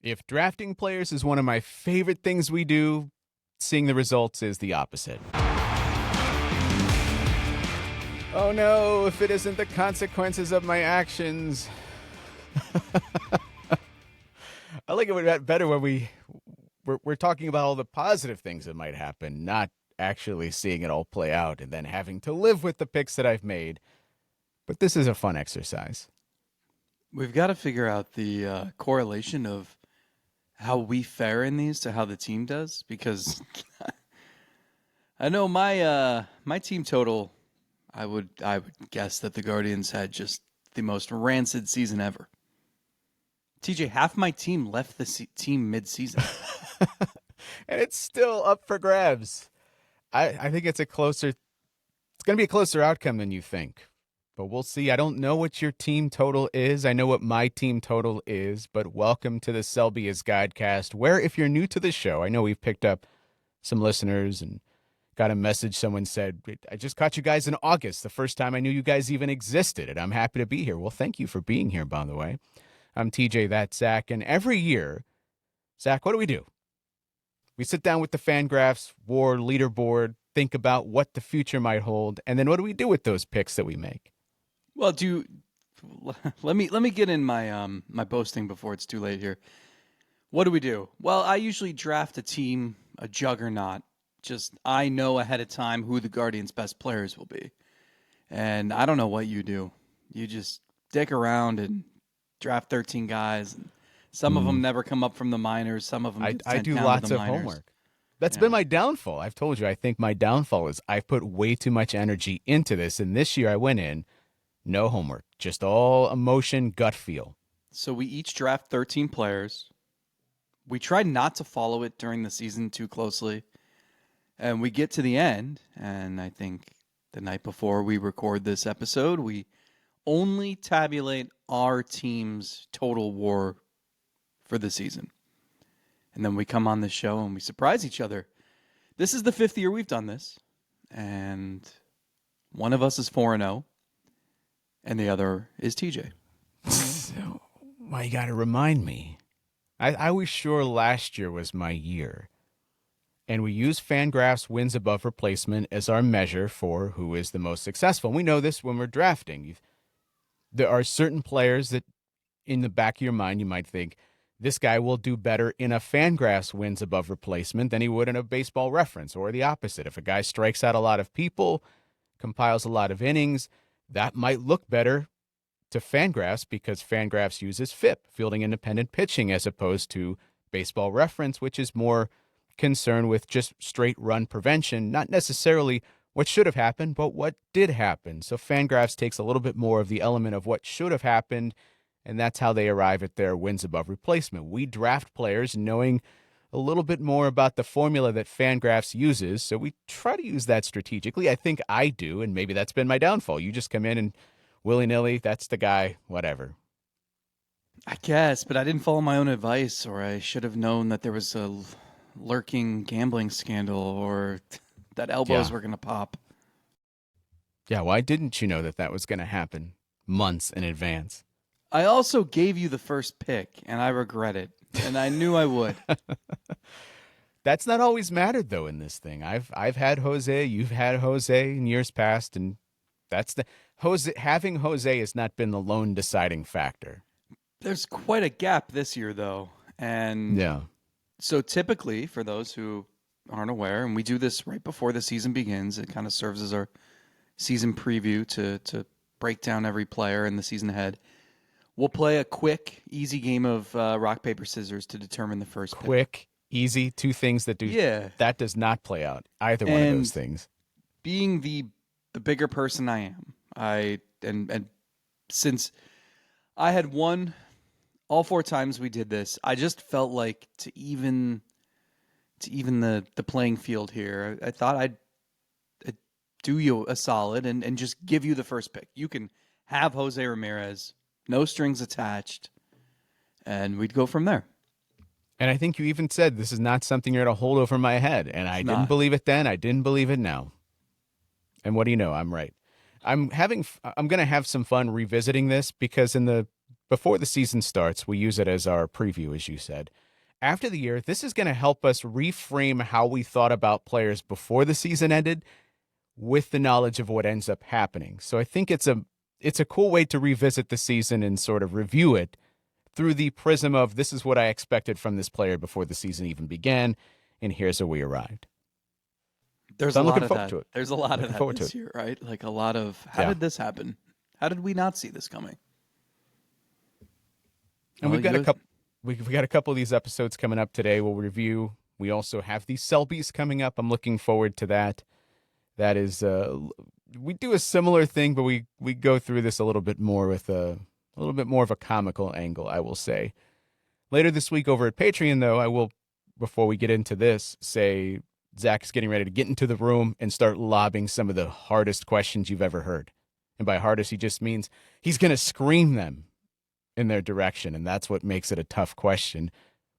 If drafting players is one of my favorite things we do, seeing the results is the opposite. Oh no, if it isn't the consequences of my actions. I like it better when we're talking about all the positive things that might happen, not actually seeing it all play out and then having to live with the picks that I've made. But this is a fun exercise. We've got to figure out the correlation of how we fare in these to how the team does, because I know my team total, I would guess that the Guardians had just the most rancid season ever. TJ, half my team left the team mid-season. And it's still up for grabs. I think it's going to be a closer outcome than you think. But we'll see. I don't know what your team total is. I know what my team total is, but welcome to the Selby is Guidecast, where if you're new to the show, I know we've picked up some listeners and got a message. Someone said, I just caught you guys in August, the first time I knew you guys even existed, and I'm happy to be here. Well, thank you for being here, by the way. I'm TJ, that's Zach, and every year, Zach, what do? We sit down with the Fangraphs War leaderboard, think about what the future might hold, and then what do we do with those picks that we make? Well, let me get in my my boasting before it's too late here. What do we do? Well, I usually draft a team, a juggernaut. Just I know ahead of time who the Guardians' best players will be. And I don't know what you do. You just dick around and draft 13 guys. And some of them never come up from the minors. Some of them get I sent do down lots to the of minors. homework. That's been my downfall. I've told you, I think my downfall is I've put way too much energy into this. And this year I went in, no homework, just all emotion, gut feel. So we each draft 13 players. We try not to follow it during the season too closely. And we get to the end, and I think the night before we record this episode, we only tabulate our team's total WAR for the season. And then we come on the show and we surprise each other. This is the 5th year we've done this, and one of us is 4-0, and the other is TJ. So, well, you got to remind me. I was sure last year was my year. And we use Fangraphs wins above replacement as our measure for who is the most successful. And we know this when we're drafting. There are certain players that in the back of your mind you might think, this guy will do better in a Fangraphs wins above replacement than he would in a Baseball Reference, or the opposite. If a guy strikes out a lot of people, compiles a lot of innings, that might look better to Fangraphs because Fangraphs uses FIP, fielding independent pitching, as opposed to Baseball Reference, which is more concerned with just straight run prevention, not necessarily what should have happened, but what did happen. So Fangraphs takes a little bit more of the element of what should have happened, and that's how they arrive at their wins above replacement. We draft players knowing a little bit more about the formula that Fangraphs uses, so we try to use that strategically. I think I do, and maybe that's been my downfall. You just come in and willy-nilly, that's the guy, whatever. I guess, but I didn't follow my own advice, or I should have known that there was a lurking gambling scandal, or that elbows were going to pop. Yeah, why didn't you know that was going to happen months in advance? I also gave you the first pick, and I regret it, and I knew I would. That's not always mattered, though, in this thing. I've had Jose, you've had Jose in years past, and that's having Jose has not been the lone deciding factor. There's quite a gap this year, though, and so typically, for those who aren't aware, and we do this right before the season begins, it kind of serves as our season preview to break down every player in the season ahead. We'll play a quick, easy game of rock, paper, scissors to determine the first pick. Quick, easy, two things that do. Yeah. That does not play out, either one of those things. Being the bigger person I am, and since I had won all 4 times we did this, I just felt like to even the playing field here, I thought I'd do you a solid and just give you the first pick. You can have Jose Ramirez, no strings attached, and we'd go from there. And I think you even said this is not something you're going to hold over my head. And I didn't believe it then. I didn't believe it now. And what do you know? I'm right. I'm going to have some fun revisiting this because in the before the season starts. We use it as our preview, as you said. After the year, this is going to help us reframe how we thought about players before the season ended with the knowledge of what ends up happening. So I think it's a cool way to revisit the season and sort of review it through the prism of this is what I expected from this player before the season even began, and here's where we arrived. There's So a I'm lot looking of forward that. to it. There's a lot Looking of forward that to this it. year, right? Like a lot of how Yeah. did this happen? How did we not see this coming? And Well, we've got you- a couple. We've got a couple of these episodes coming up today. We'll review. We also have the Selbies coming up. I'm looking forward to that. That is, we do a similar thing, but we go through this a little bit more with a little bit more of a comical angle, I will say. Later this week over at Patreon, though, I will, before we get into this, say Zach's getting ready to get into the room and start lobbing some of the hardest questions you've ever heard. And by hardest, he just means he's going to scream them in their direction, and that's what makes it a tough question.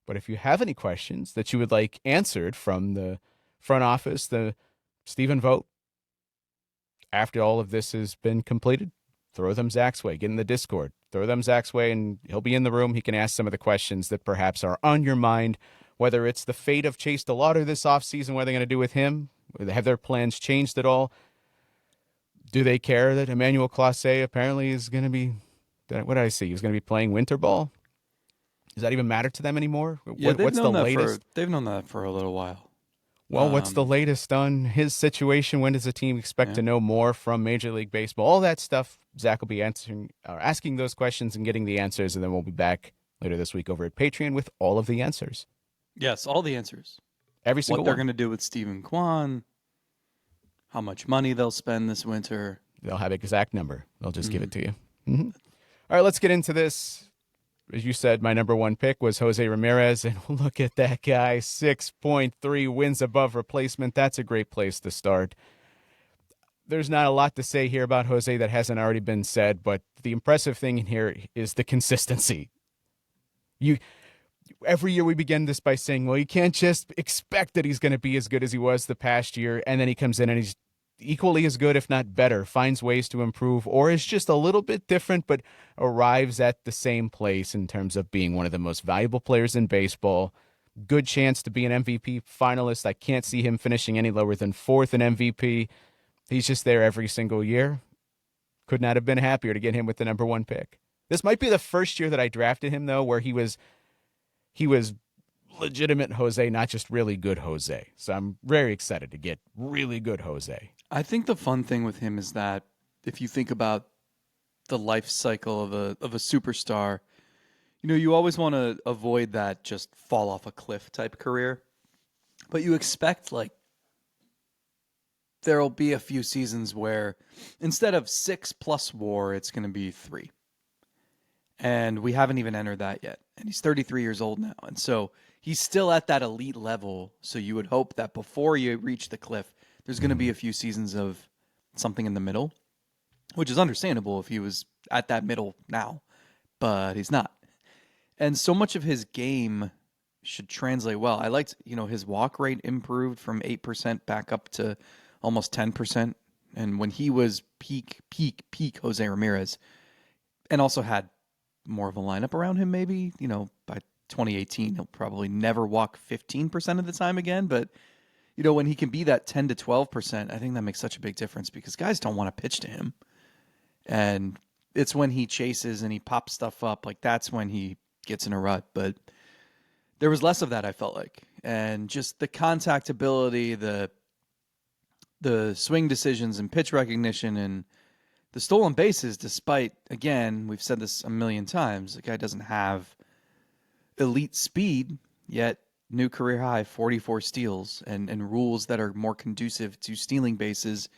But if you have any questions that you would like answered from the front office, the Stephen vote, after all of this has been completed, throw them Zach's way. Get in the Discord. Throw them Zach's way, and he'll be in the room. He can ask some of the questions that perhaps are on your mind, whether it's the fate of Chase DeLauder this offseason, what are they going to do with him? Have their plans changed at all? Do they care that Emmanuel Clase apparently is going to be, what did I see? He was going to be playing winter ball? Does that even matter to them anymore? yeah, they've What's the known that latest? they've known that for a little while. Well, what's the latest on his situation? When does the team expect to know more from Major League Baseball? All that stuff, Zach will be answering, or asking those questions and getting the answers, and then we'll be back later this week over at Patreon with all of the answers. Yes, all the answers. Every single What they're one. going to do with Stephen Kwan, how much money they'll spend this winter. They'll have an exact number. They'll just give it to you. All right, let's get into this. As you said, my number one pick was Jose Ramirez, and look at that guy, 6.3 wins above replacement. That's a great place to start. There's not a lot to say here about Jose that hasn't already been said, but the impressive thing in here is the consistency. Every year we begin this by saying, well, you can't just expect that he's going to be as good as he was the past year, and then he comes in and he's equally as good, if not better, finds ways to improve, or is just a little bit different, but arrives at the same place in terms of being one of the most valuable players in baseball. Good chance to be an MVP finalist. I can't see him finishing any lower than fourth in MVP. He's just there every single year. Could not have been happier to get him with the number one pick. This might be the first year that I drafted him, though, where he was legitimate Jose, not just really good Jose. So I'm very excited to get really good Jose. I think the fun thing with him is that if you think about the life cycle of a superstar, you always want to avoid that just fall off a cliff type career. But you expect there'll be a few seasons where instead of 6+ WAR, it's going to be 3. And we haven't even entered that yet. And he's 33 years old now. And so he's still at that elite level. So you would hope that before you reach the cliff, there's going to be a few seasons of something in the middle, which is understandable if he was at that middle now, but he's not. And so much of his game should translate well. I liked, his walk rate improved from 8% back up to almost 10%. And when he was peak Jose Ramirez, and also had more of a lineup around him, maybe, by 2018, he'll probably never walk 15% of the time again. But, when he can be that 10 to 12%, I think that makes such a big difference because guys don't want to pitch to him. And it's when he chases and he pops stuff up, that's when he gets in a rut. But there was less of that, I felt like. And just the contact ability, the swing decisions and pitch recognition and the stolen bases, despite, again, we've said this a million times, the guy doesn't have elite speed, yet new career high, 44 steals, and rules that are more conducive to stealing bases.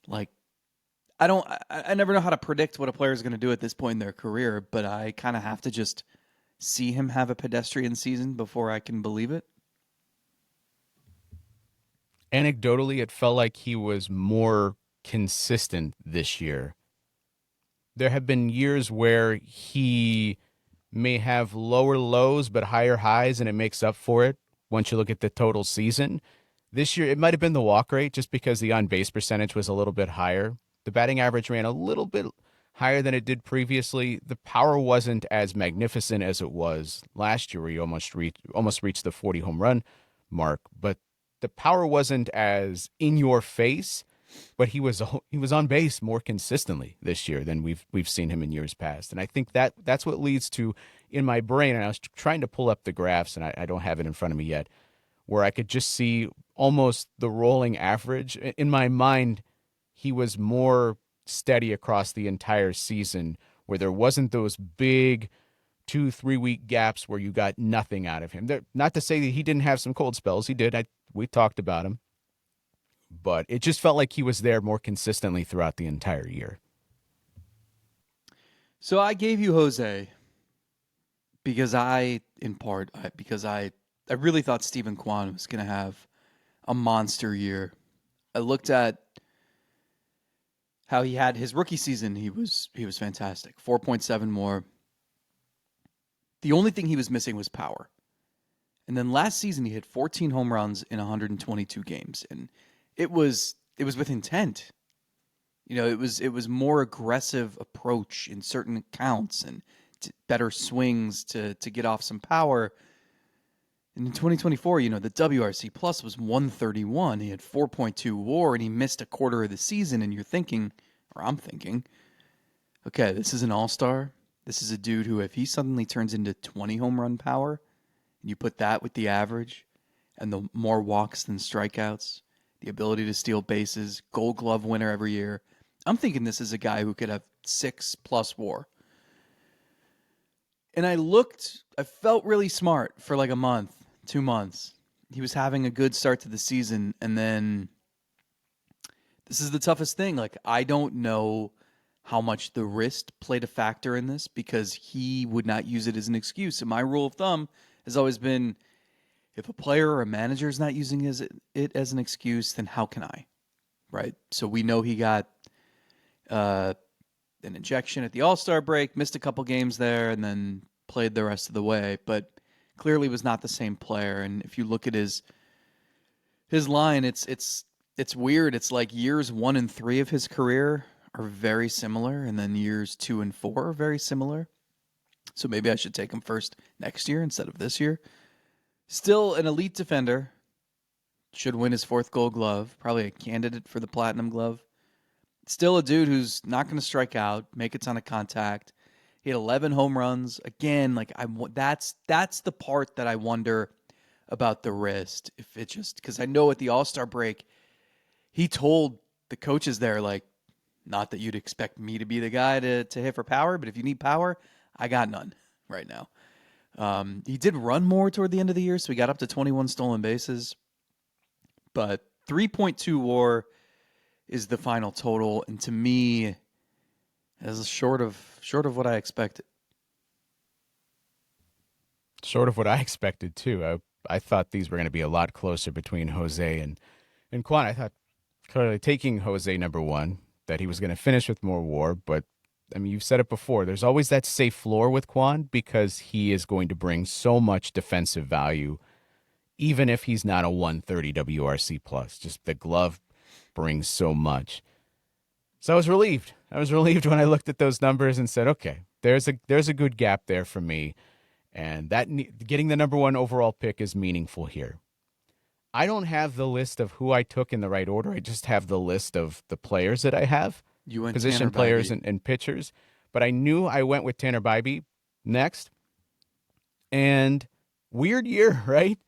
I never know how to predict what a player is going to do at this point in their career, but I kind of have to just see him have a pedestrian season before I can believe it. Anecdotally, it felt like he was more consistent this year. There have been years where he may have lower lows but higher highs, and it makes up for it once you look at the total season. This year, it might have been the walk rate just because the on-base percentage was a little bit higher. The batting average ran a little bit higher than it did previously. The power wasn't as magnificent as it was last year, where he almost reached the 40 home run mark. But the power wasn't as in your face. But he was on base more consistently this year than we've seen him in years past, and I think that's what leads to, in my brain. And I was trying to pull up the graphs, and I don't have it in front of me yet, where I could just see almost the rolling average in my mind. He was more steady across the entire season, where there wasn't those big 2-3 week gaps where you got nothing out of him. Not to say that he didn't have some cold spells. He did. We talked about him. But it just felt like he was there more consistently throughout the entire year. So I gave you Jose because I really thought Steven Kwan was going to have a monster year. I looked at how he had his rookie season. He was fantastic. 4.7 more. The only thing he was missing was power. And then last season he hit 14 home runs in 122 games, and it was with intent. You know, it was more aggressive approach in certain counts and better swings to get off some power. And in 2024, you know, the WRC plus was 131. He had 4.2 WAR, and he missed a quarter of the season. And you're thinking, or I'm thinking, okay, this is an all-star. This is a dude who, if he suddenly turns into 20 home run power, and you put that with the average and the more walks than strikeouts, the ability to steal bases, Gold Glove winner every year, I'm thinking this is a guy who could have 6+ WAR. And I felt really smart for like a month, 2 months. He was having a good start to the season, and then this is the toughest thing. Like, I don't know how much the wrist played a factor in this, because he would not use it as an excuse. And my rule of thumb has always been, if a player or a manager is not using it as an excuse, then how can I? Right? So we know he got an injection at the All-Star break, missed a couple games there, and then played the rest of the way, but clearly was not the same player. And if you look at his line, it's weird. It's like years 1 and 3 of his career are very similar, and then years 2 and 4 are very similar. So maybe I should take him first next year instead of this year. Still an elite defender. Should win his 4th Gold Glove. Probably a candidate for the Platinum Glove. Still a dude who's not going to strike out, make a ton of contact. He had 11 home runs. Again, like that's the part that I wonder about the wrist. If it just, because I know at the All-Star break, he told the coaches there, like, not that you'd expect me to be the guy to hit for power, but if you need power, I got none right now. He did run more toward the end of the year, so he got up to 21 stolen bases. But 3.2 WAR is the final total, and to me, is short of what I expected. Short of what I expected too. I thought these were going to be a lot closer between Jose and Kwan. I thought clearly taking Jose number 1, that he was going to finish with more WAR, but I mean, you've said it before. There's always that safe floor with Kwan, because he is going to bring so much defensive value, even if he's not a 130 WRC plus. Just the glove brings so much. So I was relieved. I was relieved when I looked at those numbers and said, okay, there's a good gap there for me, and that getting the number 1 overall pick is meaningful here. I don't have the list of who I took in the right order. I just have the list of the players that I have. You went position Tanner players Bibee. and pitchers, but I knew I went with Tanner Bibee next. And weird year, right?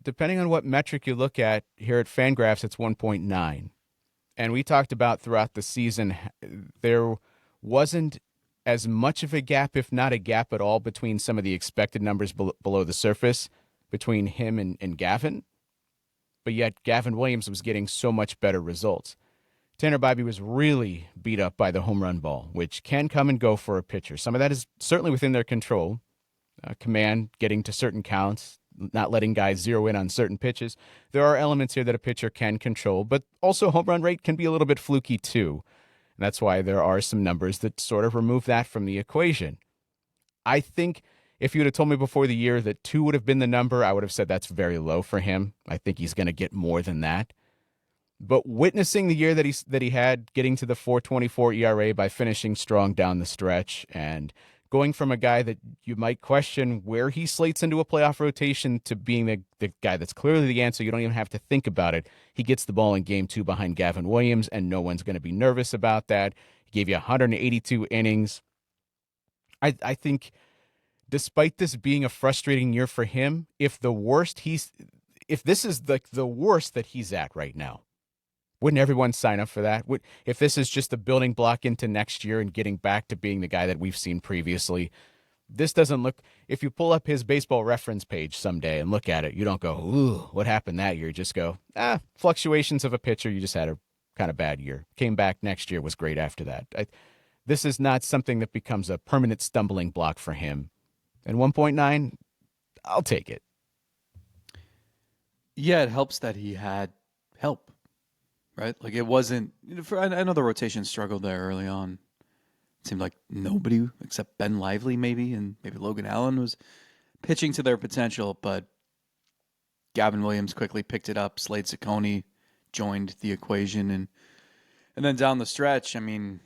Depending on what metric you look at, here at Fangraphs, it's 1.9. And we talked about throughout the season, there wasn't as much of a gap, if not a gap at all, between some of the expected numbers below the surface between him and Gavin. But yet Gavin Williams was getting so much better results. Tanner Bibee was really beat up by the home run ball, which can come and go for a pitcher. Some of that is certainly within their control. Command, getting to certain counts, not letting guys zero in on certain pitches. There are elements here that a pitcher can control, but also home run rate can be a little bit fluky too. And that's why there are some numbers that sort of remove that from the equation. I think if you would have told me before the year that 2 would have been the number, I would have said that's very low for him. I think he's going to get more than that. But witnessing the year that he had, getting to the 4.24 ERA by finishing strong down the stretch, and going from a guy that you might question where he slates into a playoff rotation to being the guy that's clearly the answer. You don't even have to think about it. He gets the ball in game 2 behind Gavin Williams, and no one's going to be nervous about that. He gave you 182 innings. I think despite this being a frustrating year for him, if this is the worst that he's at right now, wouldn't everyone sign up for that? If this is just a building block into next year and getting back to being the guy that we've seen previously, this doesn't look. If you pull up his baseball reference page someday and look at it, you don't go, ooh, what happened that year? You just go, fluctuations of a pitcher. You just had a kind of bad year. Came back next year, was great after that. This is not something that becomes a permanent stumbling block for him. And 1.9, I'll take it. Yeah, it helps that he had help, right? Like it wasn't. I know the rotation struggled there early on. It seemed like nobody except Ben Lively, maybe, and maybe Logan Allen was pitching to their potential. But Gavin Williams quickly picked it up. Slade Ciccone joined the equation, and then down the stretch, I mean,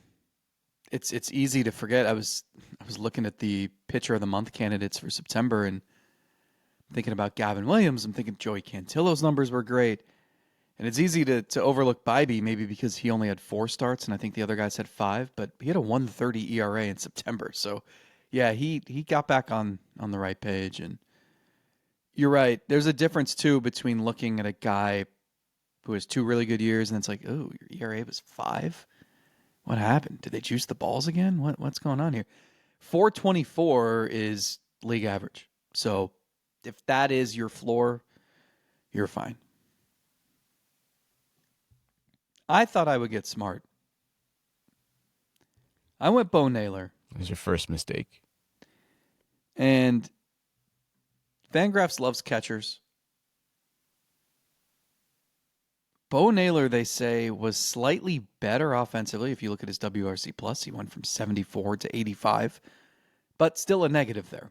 it's easy to forget. I was looking at the pitcher of the month candidates for September and thinking about Gavin Williams. I'm thinking Joey Cantillo's numbers were great. And it's easy to overlook Bibee, maybe because he only had 4 starts, and I think the other guys had 5, but he had a 1.30 ERA in September. So, yeah, he got back on the right page. And you're right. There's a difference, too, between looking at a guy who has 2 really good years, and it's like, oh, your ERA was 5? What happened? Did they juice the balls again? What's going on here? 4.24 is league average. So if that is your floor, you're fine. I thought I would get smart. I went Bo Naylor. It was your first mistake. And Fangraphs loves catchers. Bo Naylor, they say, was slightly better offensively. If you look at his WRC+, plus, he went from 74 to 85, but still a negative there.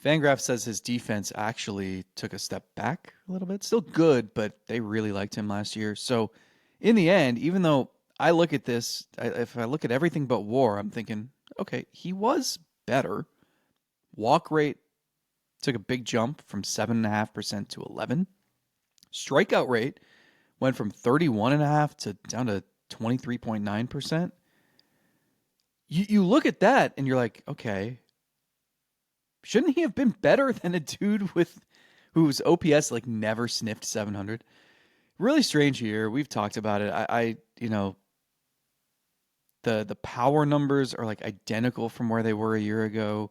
Fangraph says his defense actually took a step back a little bit. Still good, but they really liked him last year. So in the end, even though I look at this, if I look at everything but WAR, I'm thinking, okay, he was better. Walk rate took a big jump from 7.5% to 11. Strikeout rate went from 31.5% to down to 23.9%. You look at that and you're like, okay, shouldn't he have been better than a dude whose OPS like never sniffed 700? Really strange year. We've talked about it. I the power numbers are like identical from where they were a year ago.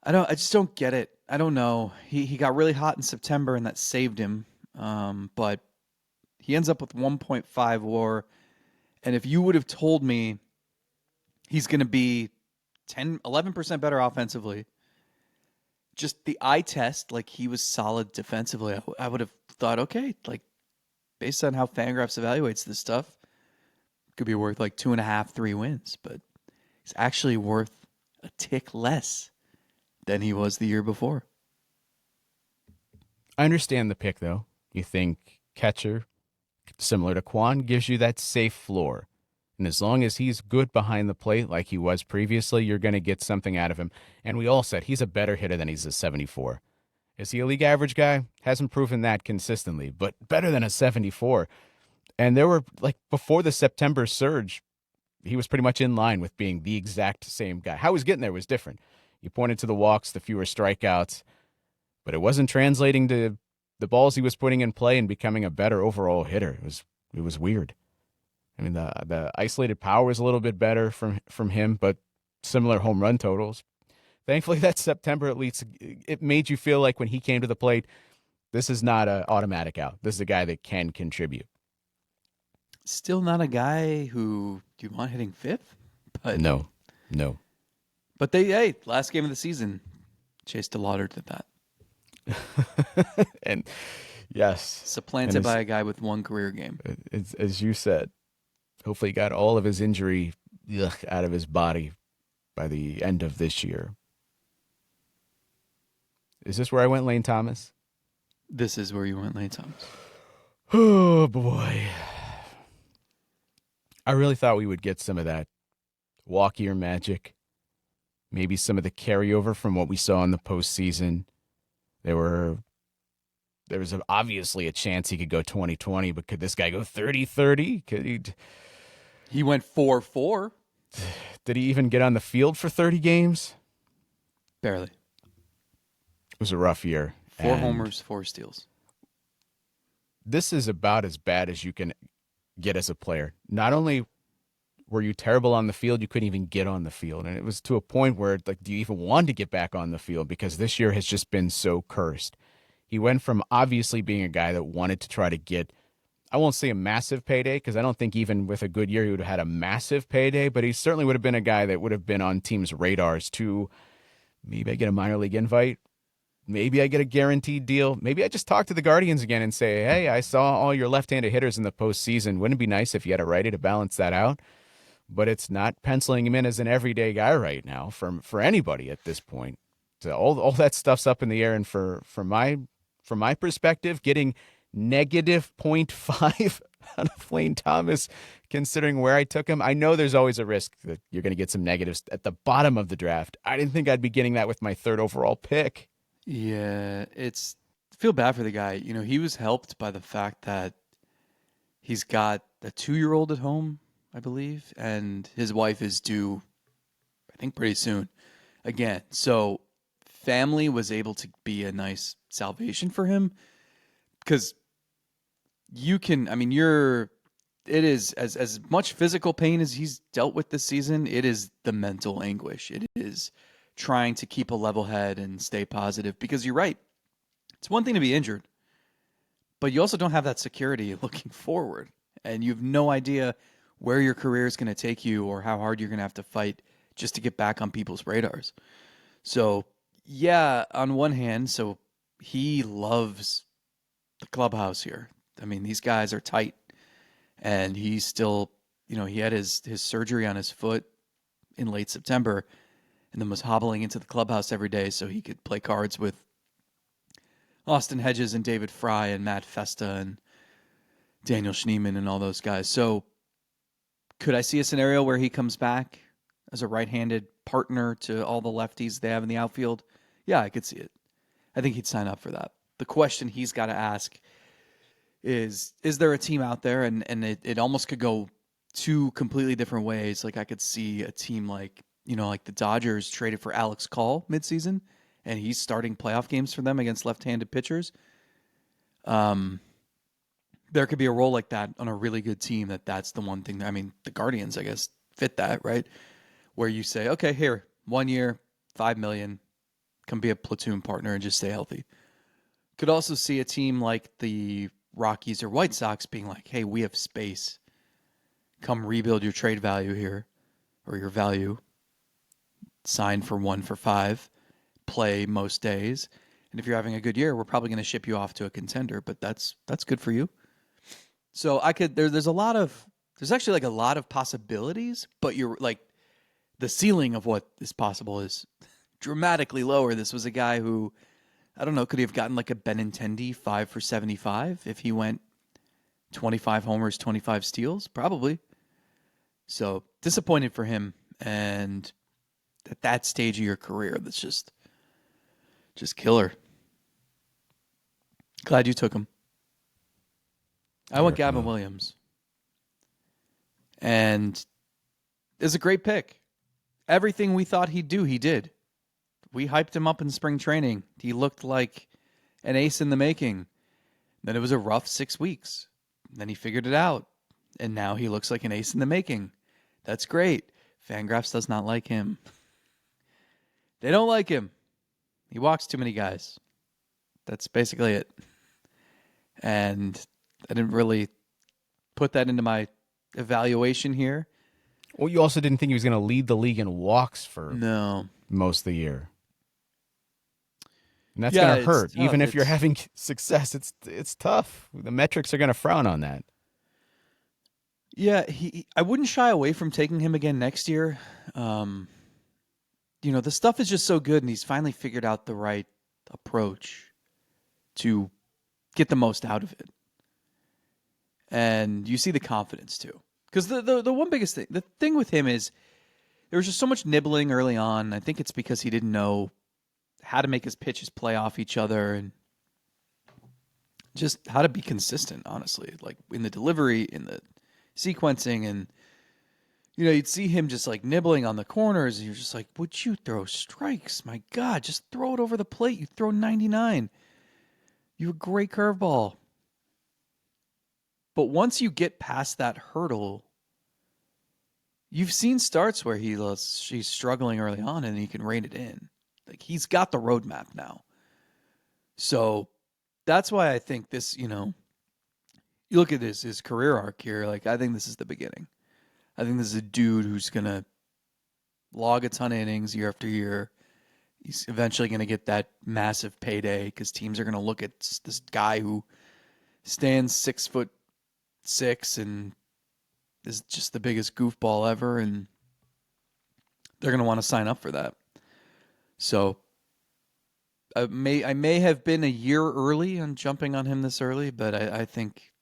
I just don't get it. I don't know. He got really hot in September and that saved him. But he ends up with 1.5 WAR. And if you would have told me he's going to be 11% better offensively, just the eye test, like he was solid defensively, I would have thought, okay, like based on how Fangraphs evaluates this stuff, could be worth like 2.5, 3 wins. But he's actually worth a tick less than he was the year before. I understand the pick, though. You think catcher, similar to Kwan, gives you that safe floor. And as long as he's good behind the plate like he was previously, you're going to get something out of him. And we all said he's a better hitter than he's a 74. Is he a league average guy? Hasn't proven that consistently, but better than a 74. And there were, like, before the September surge, he was pretty much in line with being the exact same guy. How he was getting there was different. You pointed to the walks, the fewer strikeouts, but it wasn't translating to the balls he was putting in play and becoming a better overall hitter. It was weird. I mean, the isolated power was a little bit better from him, but similar home run totals. Thankfully, that September, at least, it made you feel like when he came to the plate, this is not an automatic out. This is a guy that can contribute. Still not a guy who you want hitting 5th? But No. But last game of the season, Chase DeLauder did that. And yes. Supplanted by a guy with 1 career game. As you said, hopefully he got all of his injury out of his body by the end of this year. Is this where I went Lane Thomas? This is where you went, Lane Thomas. Oh boy. I really thought we would get some of that walkier magic. Maybe some of the carryover from what we saw in the postseason. There were there was obviously a chance he could go 2020, but could this guy go 30-30? Could he? He went 4-4. Did he even get on the field for 30 games? Barely. It was a rough year. 4 And homers, 4 steals. this is about as bad as you can get as a player. Not only were you terrible on the field, you couldn't even get on the field. And it was to a point where, like, do you even want to get back on the field? Because this year has just been so cursed. He went from obviously being a guy that wanted to try to get, I won't say a massive payday, because I don't think even with a good year he would have had a massive payday, but he certainly would have been a guy that would have been on teams' radars to maybe I get a minor league invite. Maybe I get a guaranteed deal. Maybe I just talk to the Guardians again and say, hey, I saw all your left-handed hitters in the postseason. Wouldn't it be nice if you had a righty to balance that out? But it's not penciling him in as an everyday guy right now for anybody at this point. So all that stuff's up in the air, and from my perspective, getting negative -0.5 out of Lane Thomas, considering where I took him, I know there's always a risk that you're going to get some negatives at the bottom of the draft. I didn't think I'd be getting that with my 3rd overall pick. Yeah, feel bad for the guy. You know, he was helped by the fact that he's got a 2-year-old at home, I believe, and his wife is due, I think, pretty soon again. So family was able to be a nice salvation for him, because it is as much physical pain as he's dealt with this season. It is the mental anguish. It is trying to keep a level head and stay positive, because you're right. It's one thing to be injured, but you also don't have that security looking forward, and you have no idea where your career is going to take you or how hard you're going to have to fight just to get back on people's radars. So, yeah, on one hand, so he loves the clubhouse here. I mean, these guys are tight, and he's still, he had his surgery on his foot in late September, and then was hobbling into the clubhouse every day so he could play cards with Austin Hedges and David Fry and Matt Festa and Daniel Schneemann and all those guys. So could I see a scenario where he comes back as a right-handed partner to all the lefties they have in the outfield? Yeah, I could see it. I think he'd sign up for that. The question he's got to ask is there a team out there? And it almost could go 2 completely different ways. Like, I could see a team like the Dodgers traded for Alex Call midseason, and he's starting playoff games for them against left-handed pitchers. There could be a role like that on a really good team that's the one thing. The Guardians, I guess, fit that, right? Where you say, okay, here, 1 year, $5 million, come be a platoon partner and just stay healthy. Could also see a team like the Rockies or White Sox being like, hey, we have space. Come rebuild your trade value here, or your value. Sign for 1 for 5, play most days, and if you're having a good year, we're probably going to ship you off to a contender. But that's good for you. So there's actually like a lot of possibilities, but you're like, the ceiling of what is possible is dramatically lower. This was a guy who, I don't know, could he have gotten like a Benintendi 5 for 75 if he went 25 homers, 25 steals? Probably. So disappointed for him, and at that stage of your career, that's just killer. Glad you took him. I went Gavin Williams, and it's a great pick. Everything we thought he'd do, he did. We hyped him up in spring training. He looked like an ace in the making. Then it was a rough 6 weeks. Then he figured it out, and now he looks like an ace in the making. That's great. Fangraphs does not like him. They don't like him. He walks too many guys. That's basically it. And I didn't really put that into my evaluation here. Well, you also didn't think he was going to lead the league in walks for most of the year. And that's going to hurt. Even if you're having success, it's tough. The metrics are going to frown on that. Yeah, I wouldn't shy away from taking him again next year. The stuff is just so good, and he's finally figured out the right approach to get the most out of it. And you see the confidence too. Because the one biggest thing, the thing with him is there was just so much nibbling early on. I think it's because he didn't know how to make his pitches play off each other and just how to be consistent, honestly, like in the delivery, in the sequencing. And, you'd see him just like nibbling on the corners. And you're just like, would you throw strikes? My God, just throw it over the plate. You throw 99. You have a great curveball. But once you get past that hurdle, you've seen starts where he's struggling early on and he can rein it in. Like, he's got the roadmap now. So that's why I think this, you look at his career arc here. Like, I think this is the beginning. I think this is a dude who's going to log a ton of innings year after year. He's eventually going to get that massive payday because teams are going to look at this guy who stands 6'6" and is just the biggest goofball ever, and they're going to want to sign up for that. So I may have been a year early on jumping on him this early, but I think,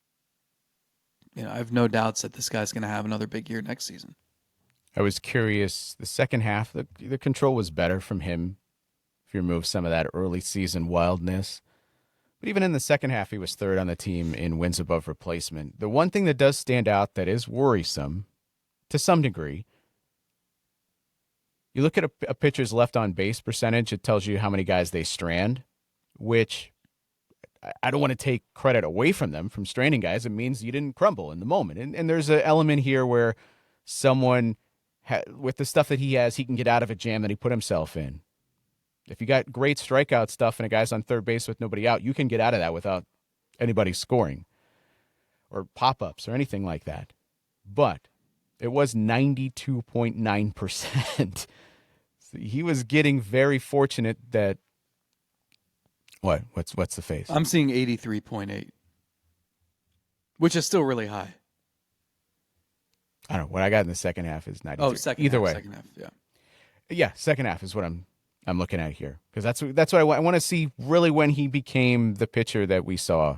I have no doubts that this guy's going to have another big year next season. I was curious. The second half, the control was better from him if you remove some of that early season wildness. But even in the second half, he was third on the team in wins above replacement. The one thing that does stand out that is worrisome, to some degree, you look at a pitcher's left on base percentage, it tells you how many guys they strand, which I don't want to take credit away from them from stranding guys. It means you didn't crumble in the moment. And there's an element here where someone, with the stuff that he has, he can get out of a jam that he put himself in. If you got great strikeout stuff and a guy's on third base with nobody out, you can get out of that without anybody scoring or pop-ups or anything like that. But it was 92.9%. He was getting very fortunate that what's the face? I'm seeing 83.8, which is still really high. I don't know. What I got in the second half is 92. Oh, second Either half, way. second half, yeah. Yeah, second half is what I'm looking at here, because that's what I want to see really when he became the pitcher that we saw,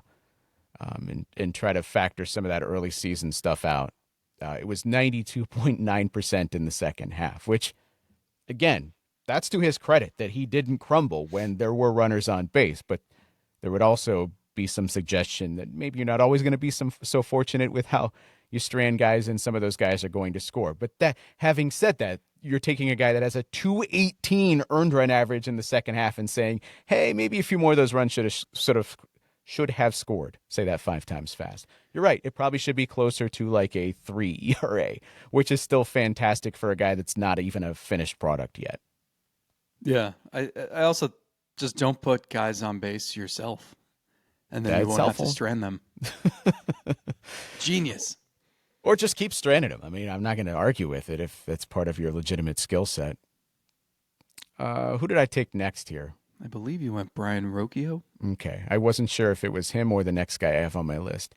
and try to factor some of that early season stuff out. It was 92.9% in the second half, which, again, that's to his credit that he didn't crumble when there were runners on base. But there would also be some suggestion that maybe you're not always going to be so fortunate with how you strand guys and some of those guys are going to score. But that, having said that, you're taking a guy that has a 218 earned run average in the second half and saying, hey, maybe a few more of those runs should have scored. Say that 5 times fast. You're right. It probably should be closer to like a 3 ERA, which is still fantastic for a guy that's not even a finished product yet. Yeah. I also just don't put guys on base yourself, and then you won't have to strand them. Genius. Or just keep stranding them. I mean, I'm not going to argue with it if that's part of your legitimate skill set. Who did I take next here? I believe you went Brayan Rocchio. Okay. I wasn't sure if it was him or the next guy I have on my list.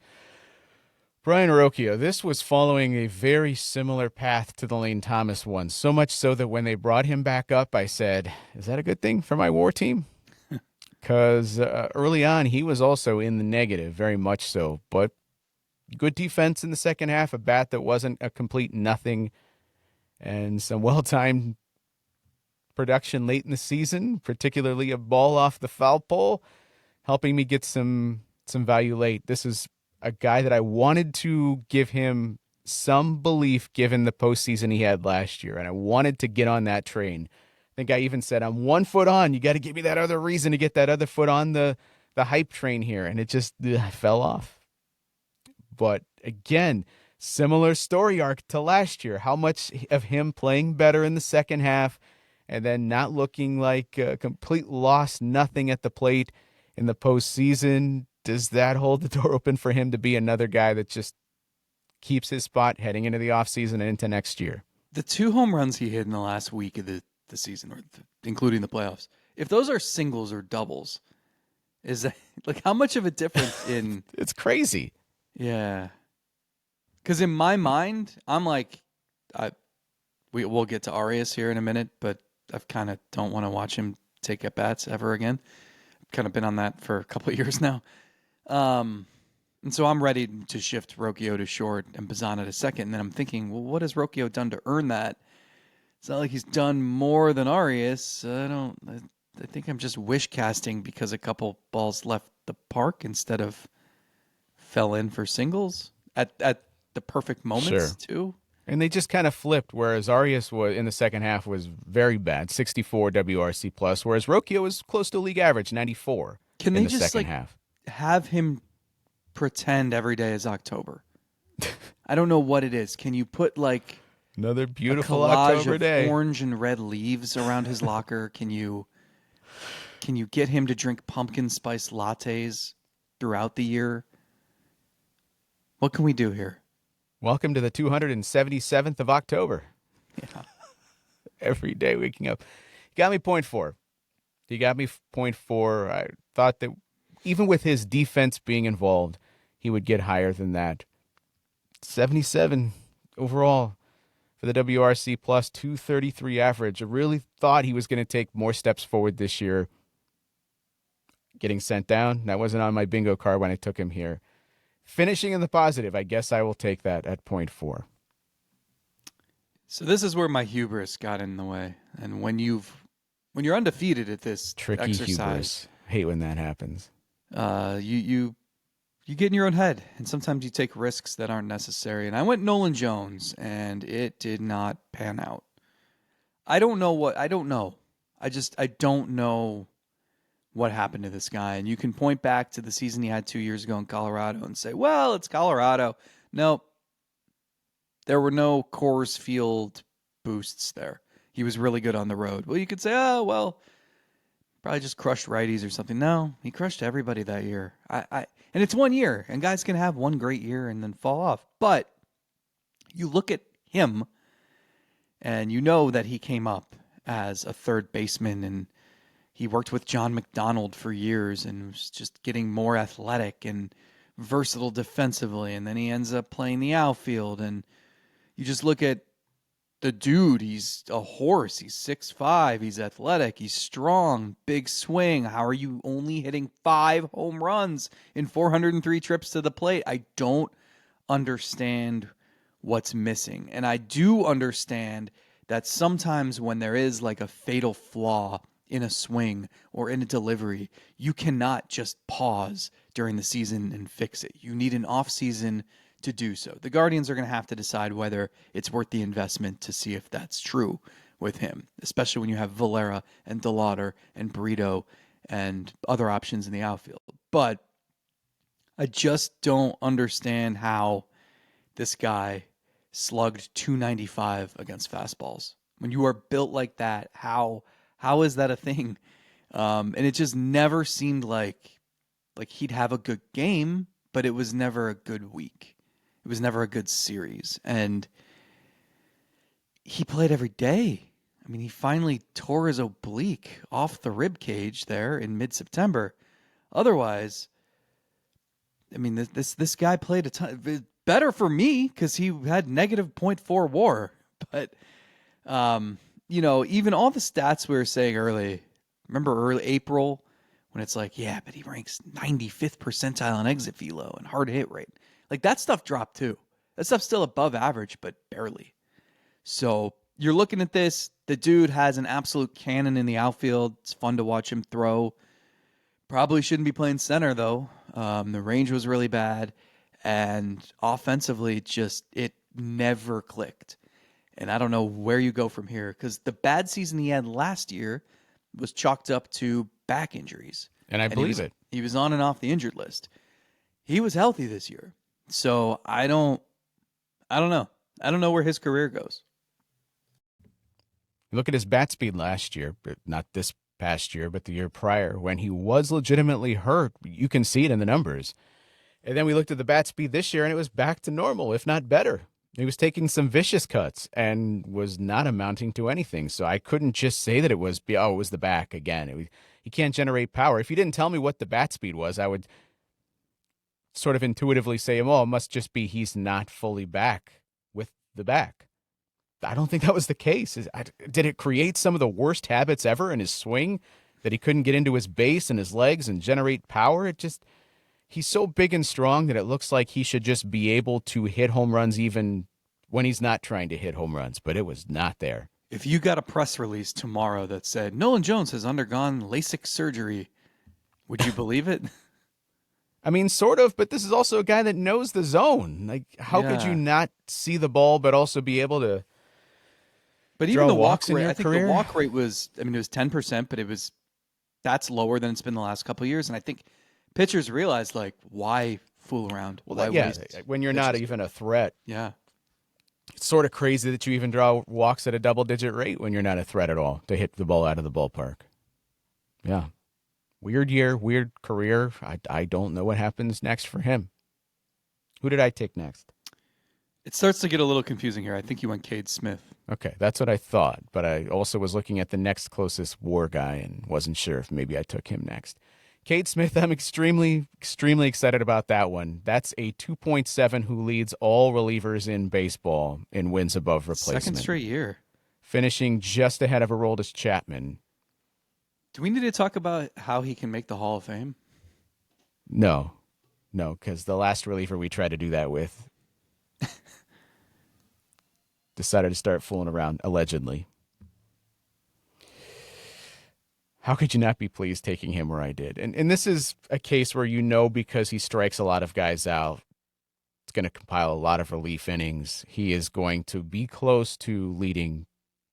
Brayan Rocchio, this was following a very similar path to the Lane Thomas one, so much so that when they brought him back up, I said, is that a good thing for my WAR team? Because early on, he was also in the negative, very much so, but good defense in the second half, a bat that wasn't a complete nothing, and some well-timed production late in the season, particularly a ball off the foul pole, helping me get some value late. This is a guy that I wanted to give him some belief given the postseason he had last year, and I wanted to get on that train. I think I even said, I'm 1 foot on. You got to give me that other reason to get that other foot on the hype train here, and it just fell off. But again, similar story arc to last year. How much of him playing better in the second half and then not looking like a complete loss, nothing at the plate in the postseason? Does that hold the door open for him to be another guy that just keeps his spot heading into the offseason and into next year? The 2 home runs he hit in the last week of the season, or including the playoffs, if those are singles or doubles, is that like how much of a difference in... It's crazy. Yeah. Because in my mind, I'm like, we'll get to Arias here in a minute, but I kind of don't want to watch him take at-bats ever again. I've kind of been on that for a couple of years now. And so I'm ready to shift Rocchio to short and Bazzana to second. And then I'm thinking, well, what has Rocchio done to earn that? It's not like he's done more than Arias. I think I'm just wish casting because a couple balls left the park instead of fell in for singles at the perfect moments Sure. too. And they just kind of flipped, whereas Arias was in the second half was very bad, 64 WRC plus, whereas Rocchio was close to league average, 94 Can in they the just second half. have him pretend every day is October? I don't know what it is. Can you put Another a beautiful collage October of day. orange and red leaves around his locker? Can you get him to drink pumpkin spice lattes throughout the year? What can we do here? Welcome to the 277th of October. Yeah. Every day waking up. He got me 0.4. He got me 0.4. I thought that even with his defense being involved, he would get higher than that. 77 overall for the WRC plus, 233 average. I really thought he was going to take more steps forward this year. Getting sent down, that wasn't on my bingo card when I took him here. Finishing in the positive, I guess I will take that at 0.4. So this is where my hubris got in the way. And when you're undefeated at this Tricky exercise, hubris. Hate when that happens. you get in your own head, and sometimes you take risks that aren't necessary. And I went Nolan Jones, and it did not pan out. I don't know. I don't know what happened to this guy. And you can point back to the season he had 2 years ago in Colorado and say, well, it's Colorado. No, there were no Coors Field boosts there. He was really good on the road. Well, you could say, oh, well, probably just crushed righties or something. No, he crushed everybody that year. And it's 1 year, and guys can have one great year and then fall off. But you look at him, and you know that he came up as a third baseman, and he worked with John McDonald for years and was just getting more athletic and versatile defensively. And then he ends up playing the outfield. And you just look at the dude. He's a horse. He's 6'5". He's athletic. He's strong. Big swing. How are you only hitting 5 home runs in 403 trips to the plate? I don't understand what's missing. And I do understand that sometimes when there is like a fatal flaw in a swing or in a delivery, you cannot just pause during the season and fix it. You need an off season to do so. The Guardians are going to have to decide whether it's worth the investment to see if that's true with him, especially when you have Valera and DeLauder and Brito and other options in the outfield. But I just don't understand how this guy slugged 295 against fastballs. When you are built like that, how is that a thing? And it just never seemed like he'd have a good game, but it was never a good week. It was never a good series. And he played every day. I mean, he finally tore his oblique off the rib cage there in mid-September. Otherwise, I mean, this guy played a ton. Better for me because he had negative .4 WAR. But even all the stats we were saying early, remember early April when it's like, yeah, but he ranks 95th percentile in exit velo and hard hit rate. Like that stuff dropped too. That stuff's still above average, but barely. So you're looking at this. The dude has an absolute cannon in the outfield. It's fun to watch him throw. Probably shouldn't be playing center though. The range was really bad. And offensively, it never clicked. And I don't know where you go from here because the bad season he had last year was chalked up to back injuries. And I believe it. He was on and off the injured list. He was healthy this year. So I don't know. I don't know where his career goes. Look at his bat speed last year, not this past year, but the year prior when he was legitimately hurt. You can see it in the numbers. And then we looked at the bat speed this year and it was back to normal, if not better. He was taking some vicious cuts and was not amounting to anything. So I couldn't just say that it was the back again. He can't generate power. If you didn't tell me what the bat speed was, I would sort of intuitively say, it must just be he's not fully back with the back. I don't think that was the case. Did it create some of the worst habits ever in his swing that he couldn't get into his base and his legs and generate power? he's so big and strong that it looks like he should just be able to hit home runs even when he's not trying to hit home runs, but it was not there. If you got a press release tomorrow that said Nolan Jones has undergone LASIK surgery, would you believe it? I mean, sort of, but this is also a guy that knows the zone. Like, how could you not see the ball, but also be able to But draw even the walks walk in rate, your I think career? the walk rate was, I mean, it was 10%, but that's lower than it's been the last couple of years. And I think pitchers realize, like, why fool around? Well, Why waste when you're not pitches? even a threat. Yeah. It's sort of crazy that you even draw walks at a double-digit rate when you're not a threat at all to hit the ball out of the ballpark. Yeah. Weird year, weird career. I don't know what happens next for him. Who did I take next? It starts to get a little confusing here. I think you went Cade Smith. Okay, that's what I thought, but I also was looking at the next closest WAR guy and wasn't sure if maybe I took him next. Cade Smith, I'm extremely, extremely excited about that one. That's a 2.7 who leads all relievers in baseball in wins above replacement. Second straight year. Finishing just ahead of Aroldis Chapman. Do we need to talk about how he can make the Hall of Fame? No, because the last reliever we tried to do that with decided to start fooling around, allegedly. How could you not be pleased taking him where I did? And this is a case where because he strikes a lot of guys out, it's going to compile a lot of relief innings. He is going to be close to leading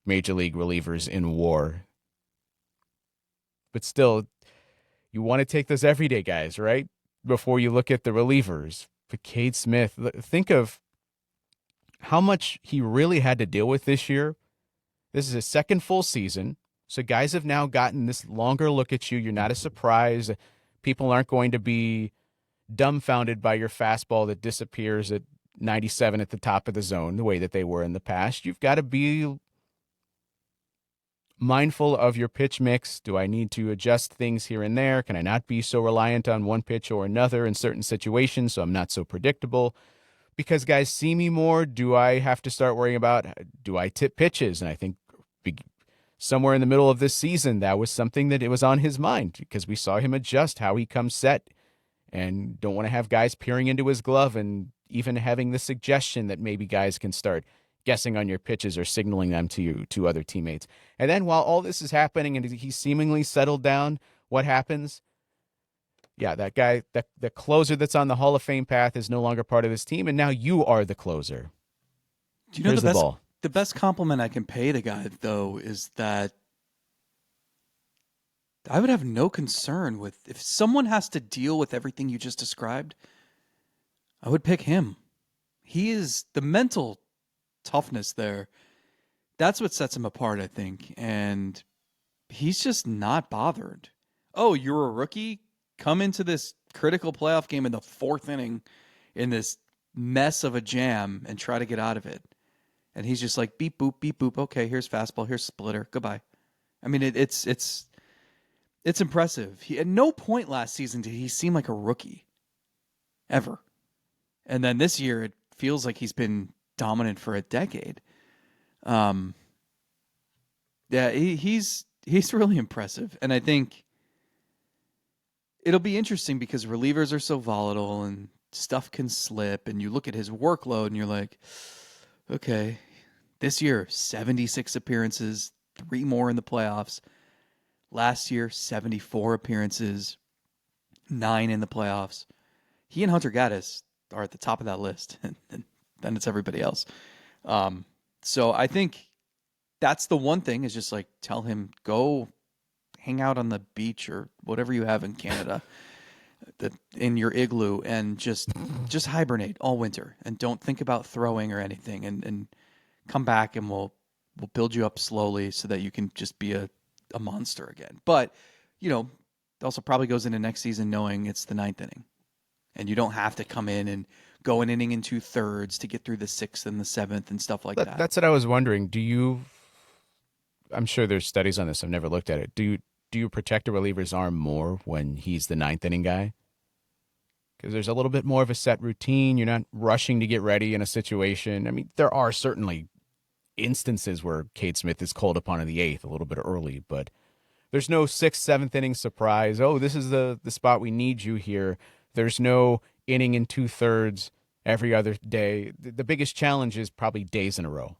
Major League relievers in WAR. But still, you want to take those everyday guys, right? Before you look at the relievers. But Cade Smith, think of how much he really had to deal with this year. This is his second full season. So guys have now gotten this longer look at you. You're not a surprise. People aren't going to be dumbfounded by your fastball that disappears at 97 at the top of the zone the way that they were in the past. You've got to be mindful of your pitch mix. Do I need to adjust things here and there? Can I not be so reliant on one pitch or another in certain situations so I'm not so predictable? Because guys see me more, do I have to start worrying about, do I tip pitches? And I think somewhere in the middle of this season, that was something that it was on his mind because we saw him adjust how he comes set and don't want to have guys peering into his glove and even having the suggestion that maybe guys can start guessing on your pitches or signaling them to you, to other teammates. And then while all this is happening and he's seemingly settled down, what happens? Yeah, that guy, the closer that's on the Hall of Fame path is no longer part of this team, and now you are the closer. Do you know Here's the ball. The best compliment I can pay the guy, though, is that I would have no concern with if someone has to deal with everything you just described, I would pick him. He is the mental toughness there. That's what sets him apart, I think. And he's just not bothered. Oh, you're a rookie? Come into this critical playoff game in the fourth inning in this mess of a jam and try to get out of it. And he's just like, beep, boop, beep, boop. Okay, here's fastball, here's splitter. Goodbye. I mean, it's impressive. At no point last season did he seem like a rookie. Ever. And then this year, it feels like he's been dominant for a decade. Yeah, he's really impressive. And I think it'll be interesting because relievers are so volatile and stuff can slip. And you look at his workload and you're like, okay, this year, 76 appearances, 3 more in the playoffs. Last year, 74 appearances, 9 in the playoffs. He and Hunter Gaddis are at the top of that list, and then it's everybody else. So I think that's the one thing is just like tell him, go hang out on the beach or whatever you have in Canada in your igloo and just hibernate all winter and don't think about throwing or anything and come back and we'll build you up slowly so that you can just be a monster again. But, it also probably goes into next season knowing it's the 9th inning and you don't have to come in and go an inning in 2/3 to get through the 6th and the 7th and stuff like that. That's what I was wondering. I'm sure there's studies on this. I've never looked at it. Do you protect a reliever's arm more when he's the 9th inning guy? Because there's a little bit more of a set routine. You're not rushing to get ready in a situation. I mean, there are certainly instances where Cade Smith is called upon in the 8th a little bit early, but there's no 6th, 7th inning surprise. Oh, this is the spot we need you here. There's no inning in 2/3 every other day. The biggest challenge is probably days in a row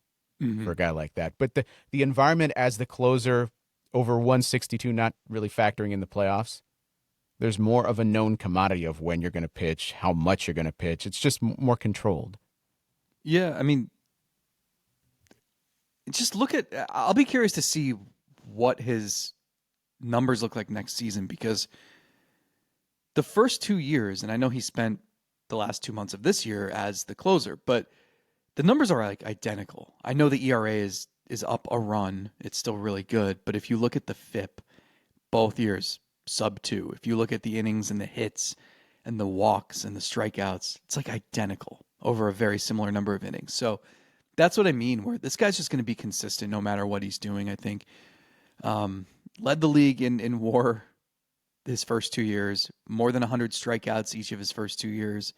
for a guy like that. But the environment as the closer over 162, not really factoring in the playoffs, there's more of a known commodity of when you're going to pitch, how much you're going to pitch. It's just more controlled. Yeah, I mean, just look at. I'll be curious to see what his numbers look like next season, because the first 2 years, and I know he spent the last 2 months of this year as the closer, but the numbers are like identical. I know the ERA is up a run. It's still really good, but if you look at the FIP, both years sub 2. If you look at the innings and the hits and the walks and the strikeouts, it's like identical over a very similar number of innings. So that's what I mean, where this guy's just going to be consistent no matter what he's doing, I think. Led the league in WAR his first 2 years, more than 100 strikeouts each of his first 2 years.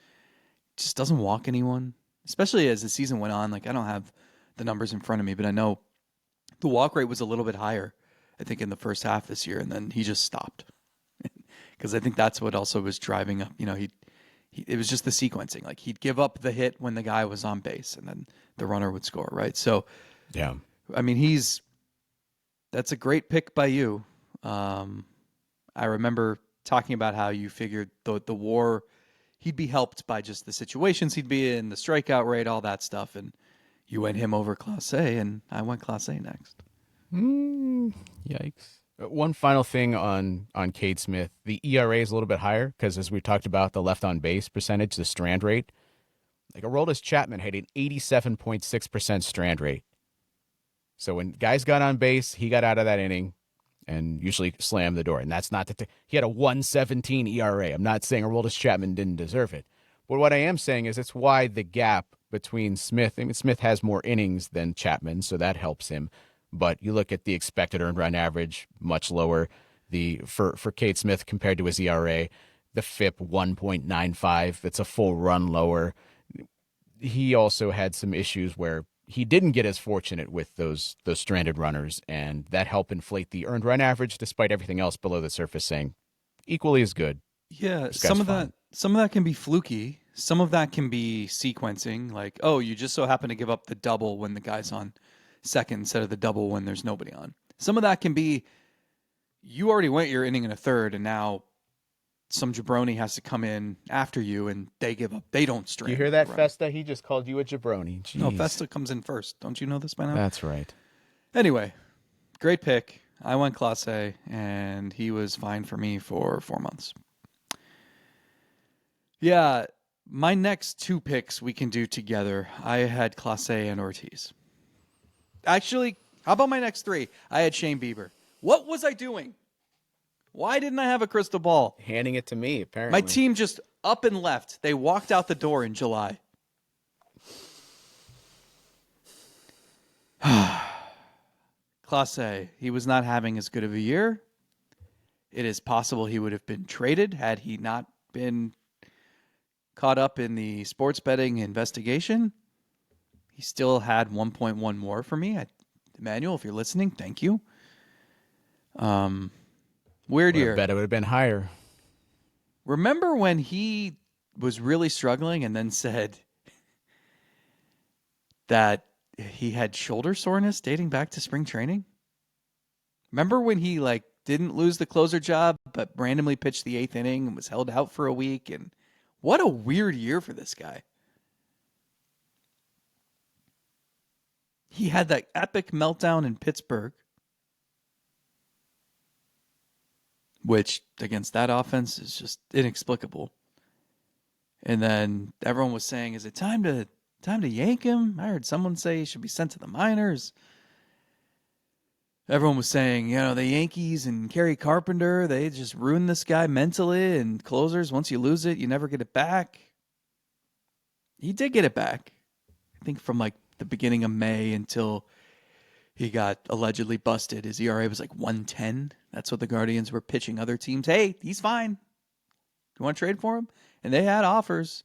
Just doesn't walk anyone, especially as the season went on. Like, I don't have the numbers in front of me, but I know the walk rate was a little bit higher, I think, in the first half this year, and then he just stopped. Because I think that's what also was driving up. It was just the sequencing. Like, he'd give up the hit when the guy was on base, and then the runner would score, right? So, yeah, I mean, that's a great pick by you. I remember talking about how you figured the WAR, he'd be helped by just the situations he'd be in, the strikeout rate, all that stuff, and you went him over Clase, and I went Clase next. Yikes. One final thing on Cade Smith. The ERA is a little bit higher because, as we talked about, the left on base percentage, the strand rate. Like, Aroldis Chapman had an 87.6% strand rate. So when guys got on base, he got out of that inning and usually slammed the door. And that's not he had a 117 ERA. I'm not saying Aroldis Chapman didn't deserve it. But what I am saying is it's why the gap between Smith. I mean, Smith has more innings than Chapman, so that helps him. But you look at the expected earned run average, much lower. For Cade Smith compared to his ERA, the FIP 1.95. That's a full run lower. He also had some issues where he didn't get as fortunate with those stranded runners, and that helped inflate the earned run average, despite everything else below the surface saying equally as good. Yeah, some of that can be fluky. Some of that can be sequencing, like, oh, you just so happen to give up the double when the guy's on second instead of the double when there's nobody on. Some of that can be you already went your inning and a third, and now some jabroni has to come in after you, and they give up. They don't strand. You hear that, Festa? He just called you a jabroni. Jeez. No, Festa comes in first. Don't you know this by now? That's right. Anyway, great pick. I went Clase, and he was fine for me for 4 months. Yeah, my next 2 picks we can do together. I had Clase and Ortiz. Actually, how about my next 3? I had Shane Bieber. What was I doing? Why didn't I have a crystal ball? Handing it to me, apparently. My team just up and left. They walked out the door in July. Clase, he was not having as good of a year. It is possible he would have been traded had he not been caught up in the sports betting investigation. He still had 1.1 more for me. Emmanuel, if you're listening, thank you. Weird year. I bet it would have been higher. Remember when he was really struggling and then said that he had shoulder soreness dating back to spring training? Remember when he didn't lose the closer job but randomly pitched the 8th inning and was held out for a week? And what a weird year for this guy. He had that epic meltdown in Pittsburgh, which against that offense is just inexplicable. And then everyone was saying, is it time to yank him? I heard someone say he should be sent to the minors. Everyone was saying, the Yankees and Kerry Carpenter, they just ruined this guy mentally, and closers, once you lose it, you never get it back. He did get it back. I think from the beginning of May until he got allegedly busted. His ERA was 110. That's what the Guardians were pitching other teams. Hey, he's fine. You want to trade for him? And they had offers,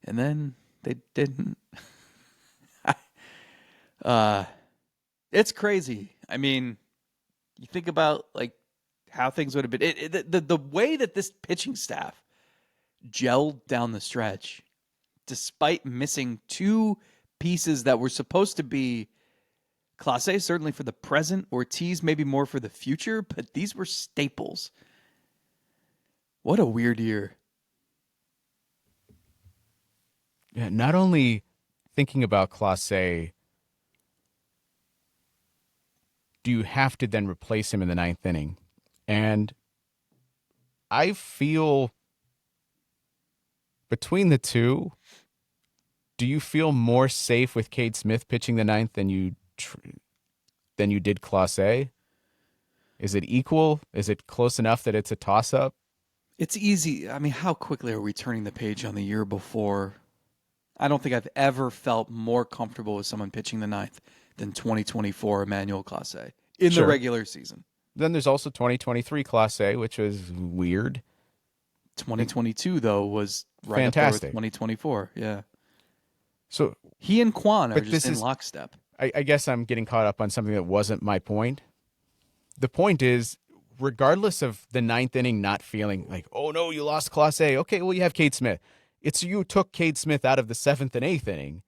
and then they didn't. It's crazy. I mean, you think about how things would have been. The way that this pitching staff gelled down the stretch, despite missing two pieces that were supposed to be Clase, certainly for the present, Ortiz maybe more for the future, but these were staples. What a weird year. Yeah, not only thinking about Clase, do you have to then replace him in the ninth inning? And I feel between the two, do you feel more safe with Cade Smith pitching the ninth than you did Clase? Is it equal? Is it close enough that it's a toss-up? It's easy. I mean, how quickly are we turning the page on the year before? I don't think I've ever felt more comfortable with someone pitching the ninth than 2024 Emmanuel Clase in the regular season. Then there's also 2023 Clase, which was weird. 2022, though, was right fantastic. Up there with 2024. Yeah. So he and Kwan are just in lockstep. I guess I'm getting caught up on something that wasn't my point. The point is, regardless of the ninth inning not feeling like, oh no, you lost Clase. Okay, well, you have Cade Smith. It's you took Cade Smith out of the seventh and eighth inning,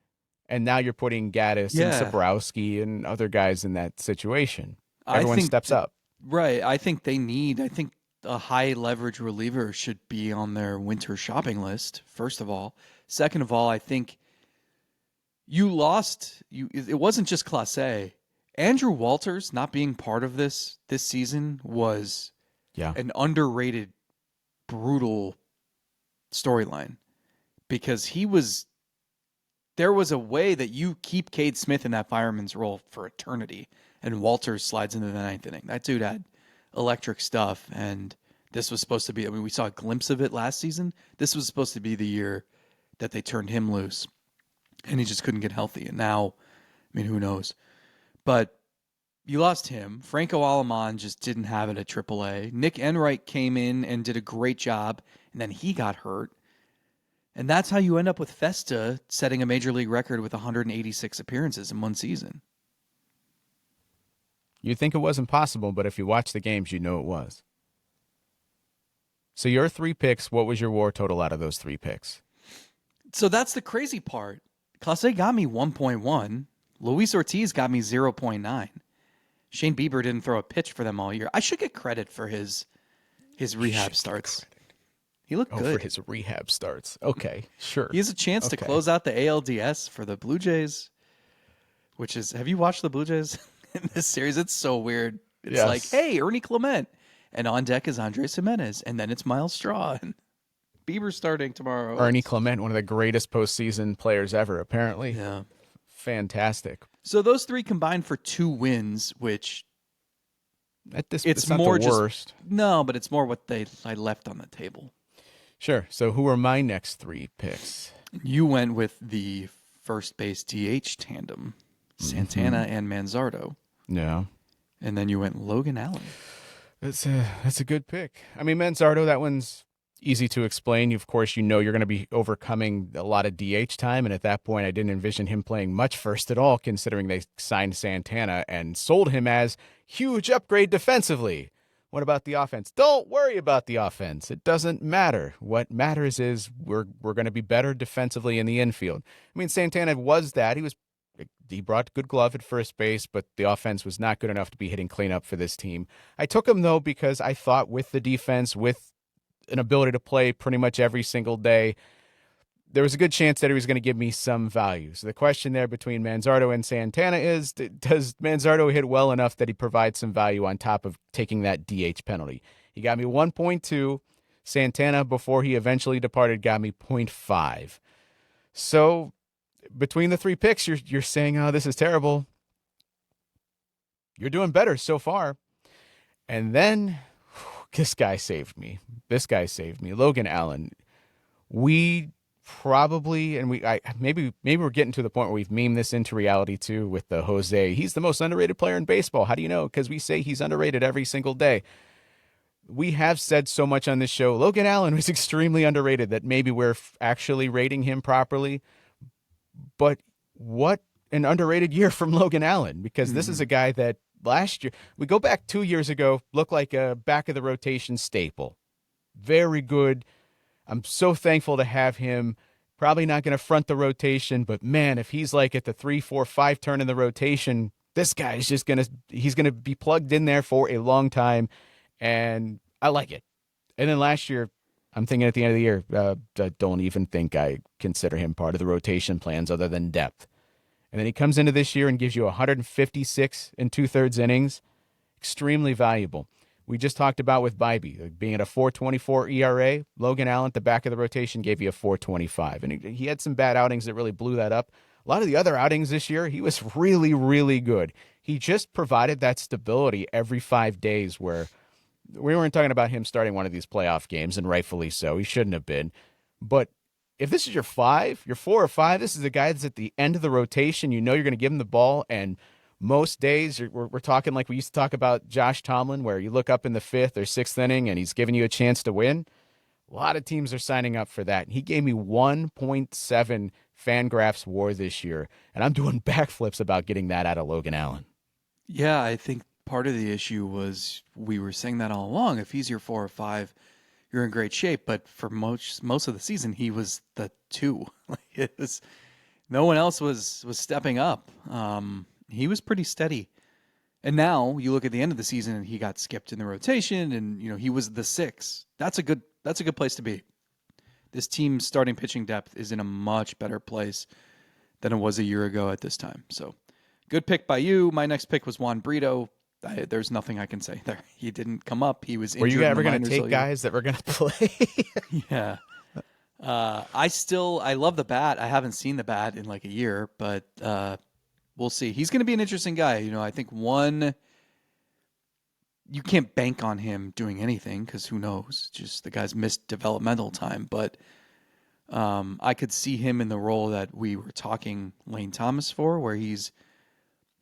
and now you're putting Gaddis and Sabrowski and other guys in that situation. Everyone steps up. Right. I think a high leverage reliever should be on their winter shopping list, first of all. Second of all, I think it wasn't just Clase. Andrew Walters not being part of this season was an underrated, brutal storyline, because there was a way that you keep Cade Smith in that fireman's role for eternity, and Walters slides into the ninth inning. That dude had electric stuff, and this was supposed to be, we saw a glimpse of it last season. This was supposed to be the year that they turned him loose, and he just couldn't get healthy. And now, who knows? But you lost him. Franco Aleman just didn't have it at AAA. Nick Enright came in and did a great job, and then he got hurt. And that's how you end up with Festa setting a major league record with 186 appearances in one season. You'd think it wasn't possible, but if you watch the games, you know it was. So your 3 picks, what was your WAR total out of those 3 picks? So that's the crazy part. Clase got me 1.1. Luis Ortiz got me 0.9. Shane Bieber didn't throw a pitch for them all year. I should get credit for his rehab starts. He looked good. For his rehab starts. Okay, sure. He has a chance to close out the ALDS for the Blue Jays, which is, have you watched the Blue Jays in this series? It's so weird. It's like, hey, Ernie Clement. And on deck is Andres Jimenez. And then it's Miles Straw. And Bieber's starting tomorrow. Ernie Clement, one of the greatest postseason players ever, apparently. Yeah. Fantastic. So those 3 combined for 2 wins, which it's not the worst. No, but it's more what I left on the table. Sure. So who are my next 3 picks? You went with the first base DH tandem, Santana and Manzardo. Yeah. And then you went Logan Allen. That's a good pick. Manzardo, that one's easy to explain. Of course, you're going to be overcoming a lot of DH time, and at that point, I didn't envision him playing much first at all, considering they signed Santana and sold him as huge upgrade defensively. What about the offense? Don't worry about the offense. It doesn't matter. What matters is we're going to be better defensively in the infield. Santana was that. He brought good glove at first base, but the offense was not good enough to be hitting cleanup for this team. I took him, though, because I thought with the defense, with an ability to play pretty much every single day, there was a good chance that he was going to give me some value. So the question there between Manzardo and Santana is, does Manzardo hit well enough that he provides some value on top of taking that DH penalty? He got me 1.2. Santana, before he eventually departed, got me 0.5. So between the 3 picks, you're saying, oh, this is terrible. You're doing better so far. And then this guy saved me. Logan Allen. We probably, and maybe we're getting to the point where we've memed this into reality too with the Jose. He's the most underrated player in baseball. How do you know? Because we say he's underrated every single day. We have said so much on this show. Logan Allen was extremely underrated that maybe we're actually rating him properly. But what an underrated year from Logan Allen, because this is a guy that last year, we go back 2 years ago, looked like a back of the rotation staple. Very good I'm so thankful to have him. Probably not going to front the rotation, but man, if he's like at the 3, 4, 5 turn in the rotation, this guy is just he's going to be plugged in there for a long time. And I like it. And then last year, I'm thinking at the end of the year, I don't even think I consider him part of the rotation plans other than depth. And then he comes into this year and gives you 156 and 2/3 innings. Extremely valuable. We just talked about with Bibee being at a 4.24 ERA. Logan Allen at the back of the rotation gave you a 4.25. And he had some bad outings that really blew that up. A lot of the other outings this year, he was really, really good. He just provided that stability every 5 days where we weren't talking about him starting one of these playoff games, and rightfully so. He shouldn't have been. But if this is your 4 or 5, this is a guy that's at the end of the rotation. You know you're going to give him the ball, and most days we're talking like we used to talk about Josh Tomlin, where you look up in the 5th or 6th inning and he's giving you a chance to win. A lot of teams are signing up for that. He gave me 1.7 Fangraphs WAR this year, and I'm doing backflips about getting that out of Logan Allen. Yeah, I think part of the issue was we were saying that all along. If he's your 4 or 5, you're in great shape. But for most of the season, he was the 2. No one else was stepping up. He was pretty steady. And now you look at the end of the season and he got skipped in the rotation and he was the 6. That's a good place to be. This team's starting pitching depth is in a much better place than it was a year ago at this time. So good pick by you. My next pick was Juan Brito. There's nothing I can say there. He didn't come up. He was injured. Were you ever going to take guys that were going to play? Yeah. I love the bat. I haven't seen the bat in like a year, but we'll see. He's going to be an interesting guy. I think you can't bank on him doing anything because who knows? Just the guy's missed developmental time. But I could see him in the role that we were talking Lane Thomas for, where he's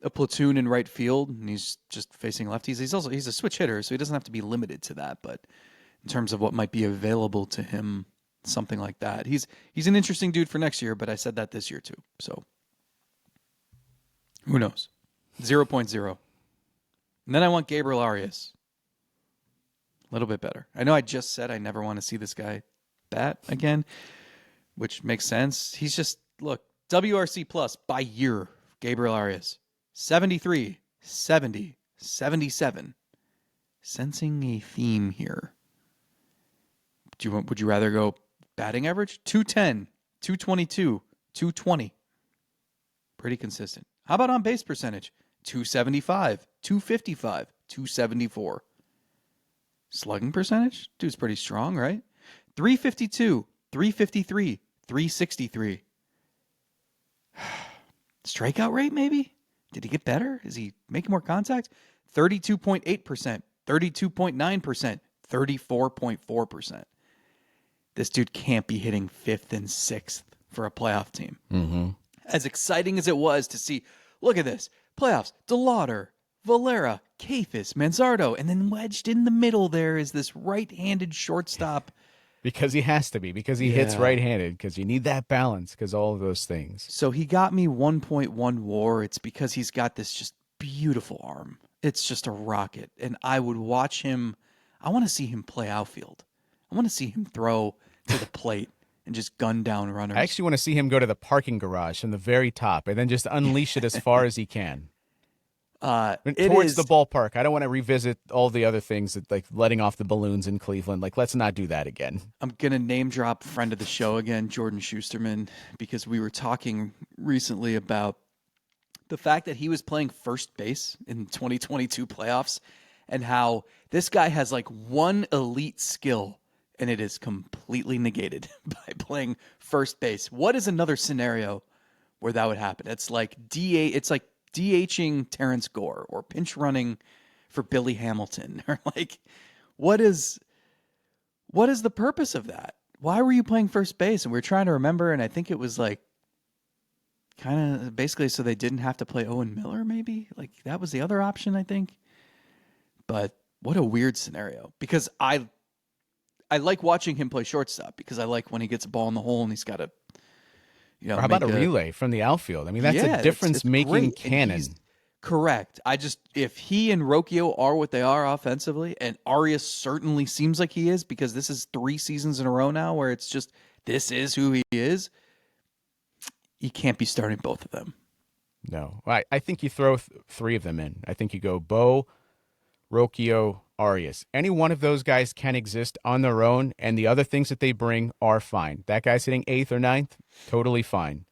a platoon in right field and he's just facing lefties. He's a switch hitter, so he doesn't have to be limited to that. But in terms of what might be available to him, something like that. He's an interesting dude for next year, but I said that this year too. So who knows? 0.0. And then I want Gabriel Arias. A little bit better. I know I just said I never want to see this guy bat again, which makes sense. He's just, look, WRC plus by year, Gabriel Arias. 73, 70, 77. Sensing a theme here. Would you rather go batting average? 210, 222, 220. Pretty consistent. How about on base percentage? 275, 255, 274. Slugging percentage? Dude's pretty strong, right? 352, 353, 363. Strikeout rate, maybe? Did he get better? Is he making more contact? 32.8%, 32.9%, 34.4%. This dude can't be hitting 5th and 6th for a playoff team. Mm-hmm. As exciting as it was to see, look at this. Playoffs, DeLauder, Valera, Kafis, Manzardo, and then wedged in the middle there is this right-handed shortstop. Because he has to be, because he hits right-handed, because you need that balance, because all of those things. So he got me 1.1 WAR. It's because he's got this just beautiful arm. It's just a rocket. And I would watch him. I want to see him play outfield. I want to see him throw to the plate and just gun down runners. I actually want to see him go to the parking garage from the very top and then just unleash it as far as he can. Towards the ballpark. I don't want to revisit all the other things that, like letting off the balloons in Cleveland. Like, let's not do that again. I'm going to name drop friend of the show again, Jordan Schusterman, because we were talking recently about the fact that he was playing first base in 2022 playoffs and how this guy has like one elite skill and it is completely negated by playing first base. What is another scenario where that would happen? It's like DHing Terrence Gore or pinch running for Billy Hamilton, or like, what is the purpose of that? Why were you playing first base? And we were trying to remember, and I think it was like kind of basically so they didn't have to play Owen Miller, maybe? Like that was the other option, I think. But what a weird scenario, because I like watching him play shortstop because I like when he gets a ball in the hole and he's got to, or how about a relay from the outfield? I mean, that's a difference-making cannon. Correct. If he and Rocchio are what they are offensively, and Arias certainly seems like he is, because this is 3 seasons in a row now where it's just, this is who he is, you can't be starting both of them. No. I think you throw 3 of them in. I think you go Bo, Rocchio, Arias. Any one of those guys can exist on their own, and the other things that they bring are fine. That guy's hitting 8th or 9th, totally fine.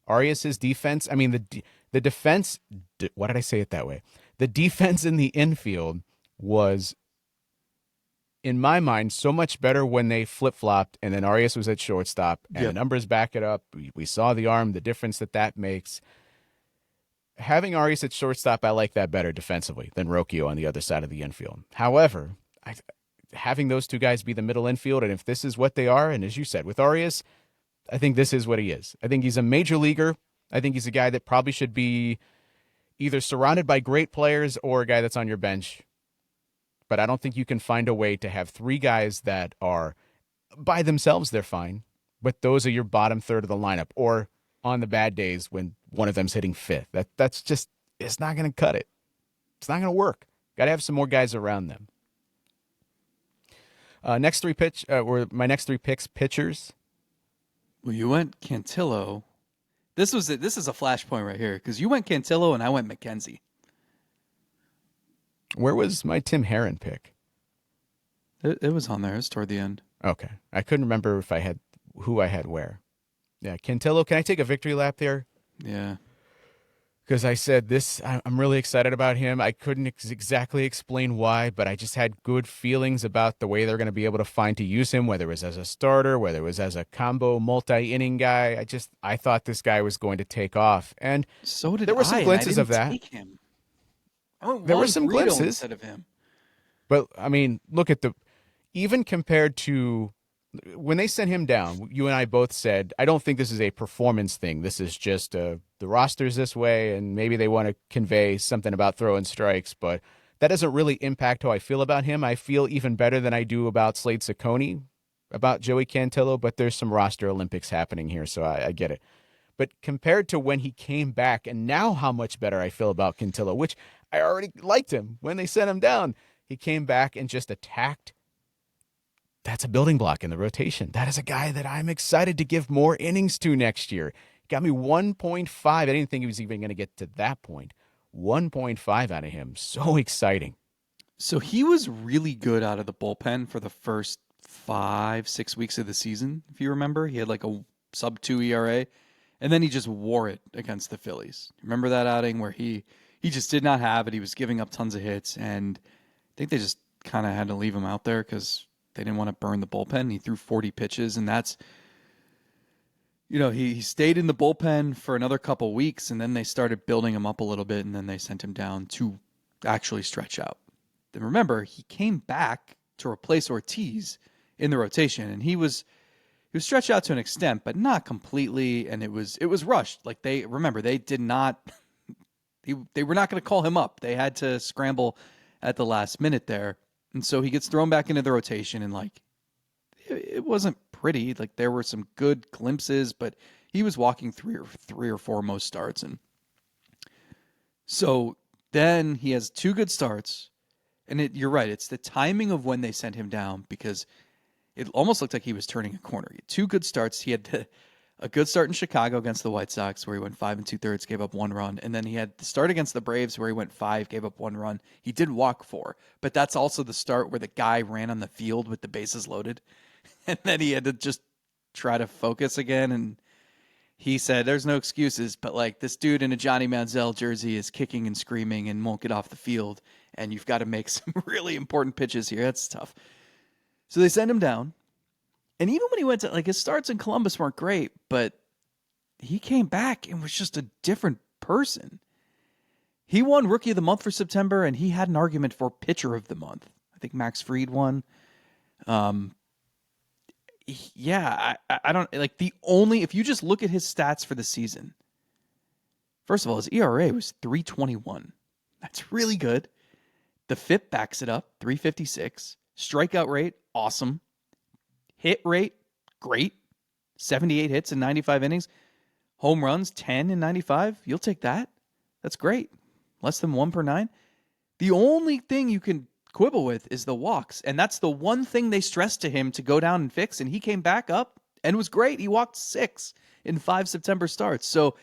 Arias' defense, I mean, the defense, why did I say it that way? The defense in the infield was, in my mind, so much better when they flip-flopped and then Arias was at shortstop, and the numbers back it up. We saw the arm, the difference that makes. Having Arias at shortstop, I like that better defensively than Rocchio on the other side of the infield. However, having those 2 guys be the middle infield, and if this is what they are, and as you said, with Arias, I think this is what he is. I think he's a major leaguer. I think he's a guy that probably should be either surrounded by great players or a guy that's on your bench. But I don't think you can find a way to have 3 guys that are by themselves, they're fine, but those are your bottom third of the lineup, or on the bad days when one of them's hitting 5th. That's just, it's not going to cut it. It's not going to work. Got to have some more guys around them. Next 3 were my next 3 picks, pitchers. Well, you went Cantillo. This is a flashpoint right here, because you went Cantillo and I went McKenzie. Where was my Tim Herron pick? It was on there. It was toward the end. Okay. I couldn't remember if I had who I had where. Yeah, Cantillo, can I take a victory lap there? Yeah. Because I said this, I'm really excited about him. I couldn't exactly explain why, but I just had good feelings about the way they're going to be able to find to use him, whether it was as a starter, whether it was as a combo multi-inning guy. I thought this guy was going to take off. And so did there were some glimpses of that. Him. There were some glimpses instead of him. But I mean, look at even compared to when they sent him down, you and I both said, I don't think this is a performance thing. This is just the roster's this way, and maybe they want to convey something about throwing strikes, but that doesn't really impact how I feel about him. I feel even better than I do about Slade Ciccone, about Joey Cantillo, but there's some roster Olympics happening here, so I get it. But compared to when he came back, and now how much better I feel about Cantillo, which I already liked him when they sent him down. He came back and just attacked. That's a building block in the rotation. That is a guy that I'm excited to give more innings to next year. Got me 1.5. I didn't think he was even going to get to that point. 1.5 out of him. So exciting. So he was really good out of the bullpen for the first 5-6 weeks of the season, if you remember. He had like a sub-2 ERA, and then he just wore it against the Phillies. Remember that outing where he just did not have it. He was giving up tons of hits, and I think they just kind of had to leave him out there because they didn't want to burn the bullpen. He threw 40 pitches, and that's, he stayed in the bullpen for another couple weeks, and then they started building him up a little bit, and then they sent him down to actually stretch out. Then remember, he came back to replace Ortiz in the rotation, and he was stretched out to an extent, but not completely, and it was rushed. Like they did not they were not going to call him up. They had to scramble at the last minute there. And so he gets thrown back into the rotation, and like it wasn't pretty. Like there were some good glimpses, but he was walking three or four most starts. And so then he has 2 good starts, and you're right. It's the timing of when they sent him down, because it almost looked like he was turning a corner. He had 2 good starts. He had a good start in Chicago against the White Sox, where he went 5 2/3, gave up 1 run. And then he had the start against the Braves, where he went 5, gave up 1 run. He did walk 4, but that's also the start where the guy ran on the field with the bases loaded. And then he had to just try to focus again. And he said, there's no excuses, but like this dude in a Johnny Manziel jersey is kicking and screaming and won't get off the field. And you've got to make some really important pitches here. That's tough. So they send him down. And even when he went to, like, his starts in Columbus weren't great, but he came back and was just a different person. He won Rookie of the Month for September, and he had an argument for Pitcher of the Month. I think Max Fried won. I don't, like, if you just look at his stats for the season, first of all, his ERA was 3.21. That's really good. The FIP backs it up, 3.56. Strikeout rate, awesome. Hit rate, great. 78 hits in 95 innings. Home runs, 10 in 95. You'll take that. That's great. less than 1 per 9. The only thing you can quibble with is the walks, and that's the one thing they stressed to him to go down and fix, and he came back up and was great. He walked 6 in 5 September starts. So,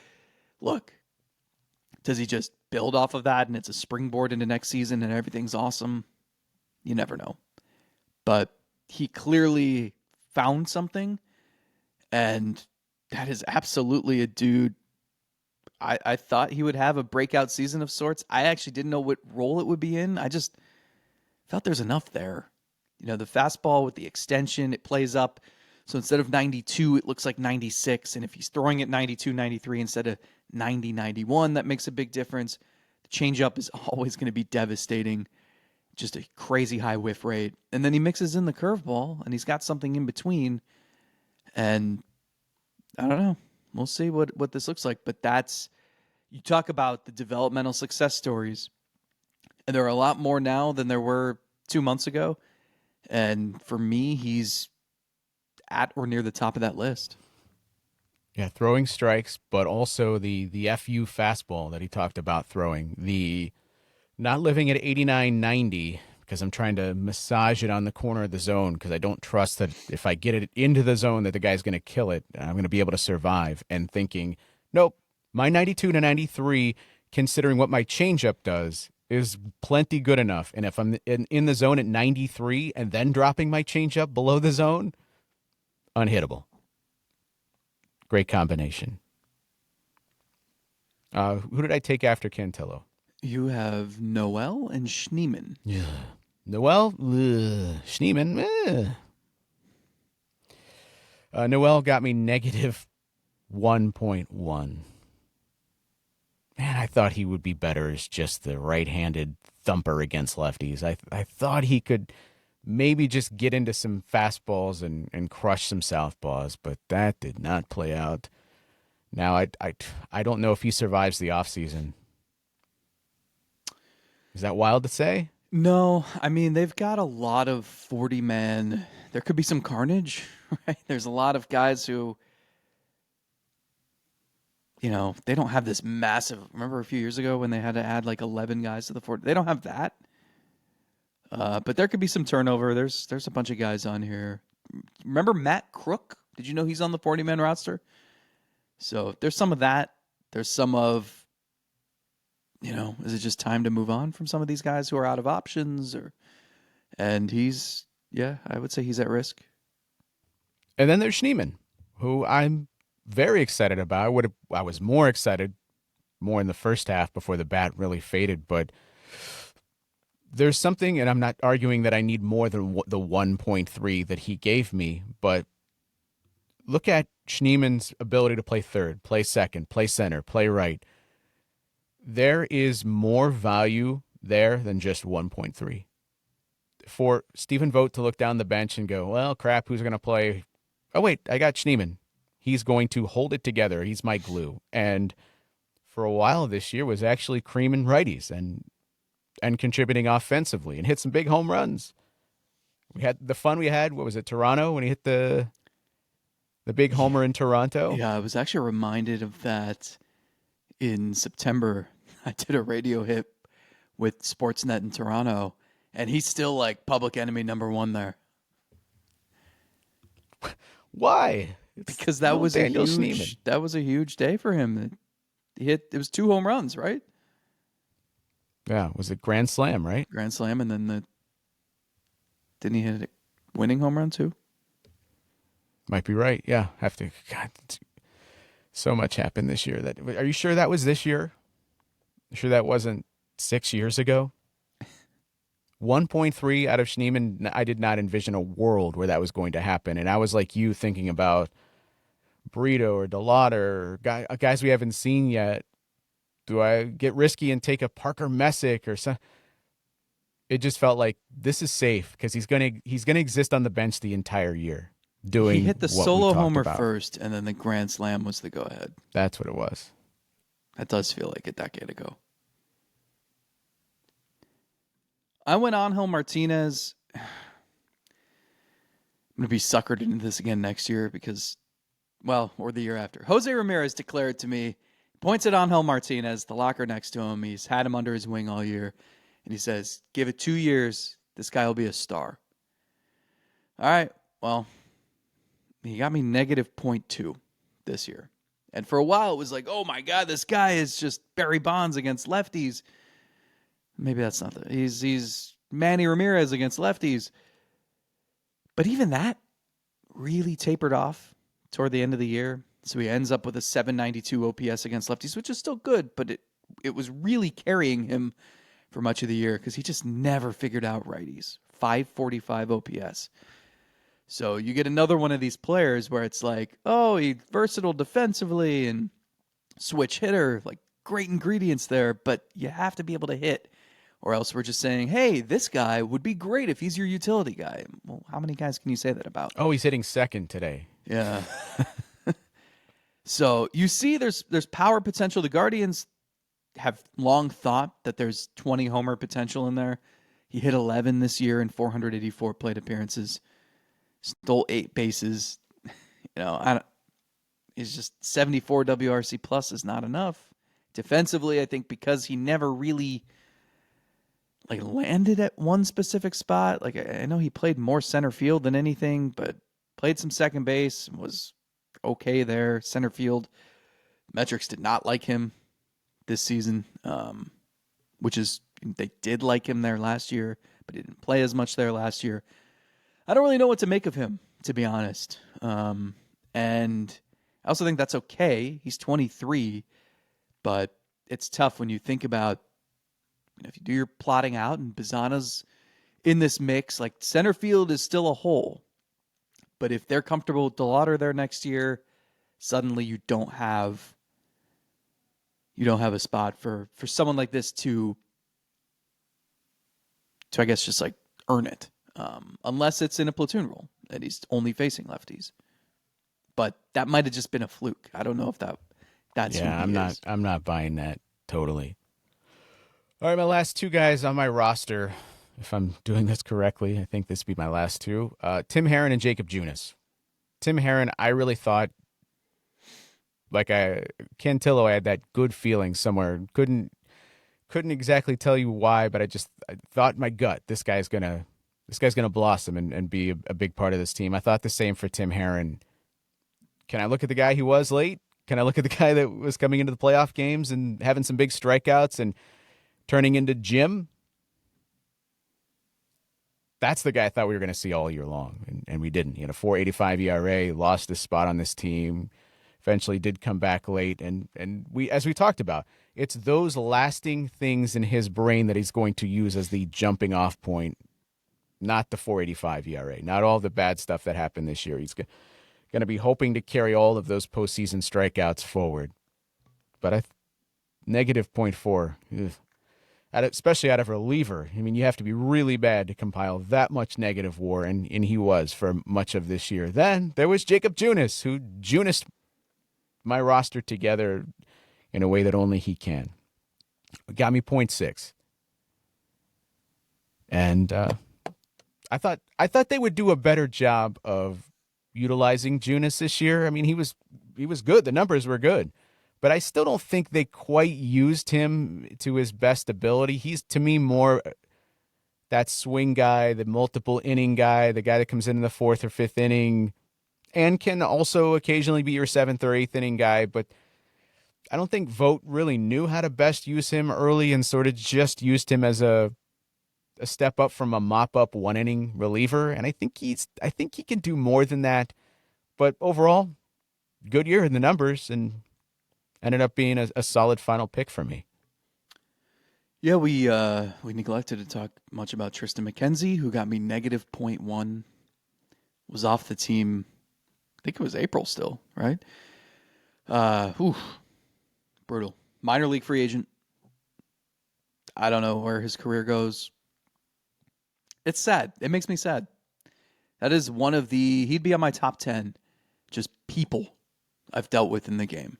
look, does he just build off of that and it's a springboard into next season and everything's awesome? You never know. But he clearly found something, and that is absolutely a dude. I thought he would have a breakout season of sorts. I actually didn't know what role it would be in. I just felt there's enough there. You know, the fastball with the extension, it plays up. So instead of 92, it looks like 96. And if he's throwing it 92, 93 instead of 90, 91, that makes a big difference. The changeup is always going to be devastating. Just a crazy high whiff rate. And then he mixes in the curveball, and he's got something in between. And I don't know. We'll see what this looks like. But that's, you talk about the developmental success stories. And there are a lot more now than there were 2 months ago. And for me, he's at or near the top of that list. Yeah, throwing strikes, but also the FU fastball that he talked about throwing. The not living at 89, 90, because I'm trying to massage it on the corner of the zone because I don't trust that if I get it into the zone that the guy's going to kill it, I'm going to be able to survive. And thinking, nope, my 92 to 93, considering what my changeup does, is plenty good enough. And if I'm in the zone at 93 and then dropping my changeup below the zone, unhittable. Great combination. Who did I take after Cantillo? You have Noel and Schneemann. Yeah. Noel, Schneemann. Noel got me negative 1.1. Man, I thought he would be better as just the right-handed thumper against lefties. I thought he could maybe just get into some fastballs and crush some southpaws, but that did not play out. Now, I don't know if he survives the offseason. Is that wild to say? No, I mean, they've got a lot of 40-man. There could be some carnage, right? There's a lot of guys who, you know, they don't have this massive. Remember a few years ago when they had to add like 11 guys to the 40? They don't have that. But there could be some turnover. There's a bunch of guys on here. Remember Matt Crook? Did you know he's on the 40-man roster? So there's some of that. There's some of, you know, is it just time to move on from some of these guys who are out of options? And he's, yeah, I would say he's at risk. And then there's Schneemann, who I'm very excited about. I was more excited more in the first half before the bat really faded, but there's something, and I'm not arguing that I need more than the 1.3 that he gave me, but look at Schneemann's ability to play third, play second, play center, play right. There is more value there than just 1.3. For Stephen Vogt to look down the bench and go, well, crap, who's going to play? Oh, wait, I got Schneemann. He's going to hold it together. He's my glue. And for a while this year was actually creaming righties and contributing offensively and hit some big home runs. We had the fun we had. What was it, Toronto, when he hit the big homer in Toronto? Yeah, I was actually reminded of that in September. I did a radio hit with Sportsnet in Toronto, and he's still like public enemy number 1 there. Why? Because that was a huge day for him. It was 2 home runs, right? Yeah, it was a grand slam, right? Grand slam, and then didn't he hit a winning home run too? Might be right. Yeah, have to. God, so much happened this year. Are you sure that was this year? You sure that wasn't 6 years ago? 1.3 out of Schneemann. I did not envision a world where that was going to happen, and I was like you, thinking about Brito or DeLauder or guys we haven't seen yet. Do I get risky and take a Parker Messick or some? It just felt like this is safe because he's gonna exist on the bench the entire year. He hit the solo homer first, and then the grand slam was the go-ahead. That's what it was. That does feel like a decade ago. I went Angel Martinez. I'm going to be suckered into this again next year because, well, or the year after. Jose Ramirez declared to me, Points at Angel Martinez, the locker next to him. He's had him under his wing all year. And he says, give it 2 years. This guy will be a star. All right. Well, he got me negative -0.2 this year. And for a while, it was like, oh my God, this guy is just Barry Bonds against lefties. Maybe that's not the... He's Manny Ramirez against lefties. But even that really tapered off toward the end of the year. So he ends up with a 792 OPS against lefties, which is still good, but it was really carrying him for much of the year because he just never figured out righties. 545 OPS. So you get another one of these players where it's like, oh, he's versatile defensively and switch hitter, like great ingredients there, but you have to be able to hit. Or else we're just saying, hey, this guy would be great if he's your utility guy. Well, how many guys can you say that about? Oh, he's hitting second today. Yeah. So you see there's power potential. The Guardians have long thought that there's 20 homer potential in there. He hit 11 this year in 484 plate appearances. Stole 8 bases. It's just 74 WRC plus is not enough. Defensively, I think because he never really landed at one specific spot. I know he played more center field than anything, but played some second base, was okay there. Center field metrics did not like him this season, which is they did like him there last year, but he didn't play as much there last year. I don't really know what to make of him, to be honest. And I also think that's okay. He's 23, but it's tough when you think about, if you do your plotting out and Bazana's in this mix, center field is still a hole. But if they're comfortable with DeLauder there next year, suddenly you don't have a spot for someone like this to I guess just earn it. Unless it's in a platoon role and he's only facing lefties. But that might have just been a fluke. I don't know if that's yeah, who he is. I'm not buying that totally. All right, my last 2 guys on my roster, if I'm doing this correctly, I think this would be my last 2. Tim Herrin and Jacob Junis. Tim Herrin, I really thought, Cantillo, I had that good feeling somewhere. Couldn't exactly tell you why, but I thought in my gut, this guy's gonna blossom and be a big part of this team. I thought the same for Tim Herrin. Can I look at the guy who was late? Can I look at the guy that was coming into the playoff games and having some big strikeouts and turning into Jim? That's the guy I thought we were going to see all year long, and we didn't. 4.85 ERA, lost his spot on this team, eventually did come back late, and we, as we talked about, it's those lasting things in his brain that he's going to use as the jumping off point, not the 4.85 ERA, not all the bad stuff that happened this year. He's going to be hoping to carry all of those postseason strikeouts forward. But negative -0.4, especially out of a reliever. I mean, you have to be really bad to compile that much negative WAR, and he was for much of this year. Then there was Jacob Junis, who Junis my roster together in a way that only he can. It got me 0.6. And I thought they would do a better job of utilizing Junis this year. I mean, he was good. The numbers were good. But I still don't think they quite used him to his best ability. He's, to me, more that swing guy, the multiple inning guy, the guy that comes in the 4th or 5th inning and can also occasionally be your 7th or 8th inning guy. But I don't think Vogt really knew how to best use him early and sort of just used him as a step up from a mop-up 1-inning reliever. And I think he can do more than that. But overall, good year in the numbers and ended up being a solid final pick for me. Yeah, we neglected to talk much about Tristan McKenzie, who got me negative -0.1, was off the team. I think it was April still, right? Brutal. Minor league free agent. I don't know where his career goes. It's sad. It makes me sad. That is one of he'd be on my top 10 just people I've dealt with in the game.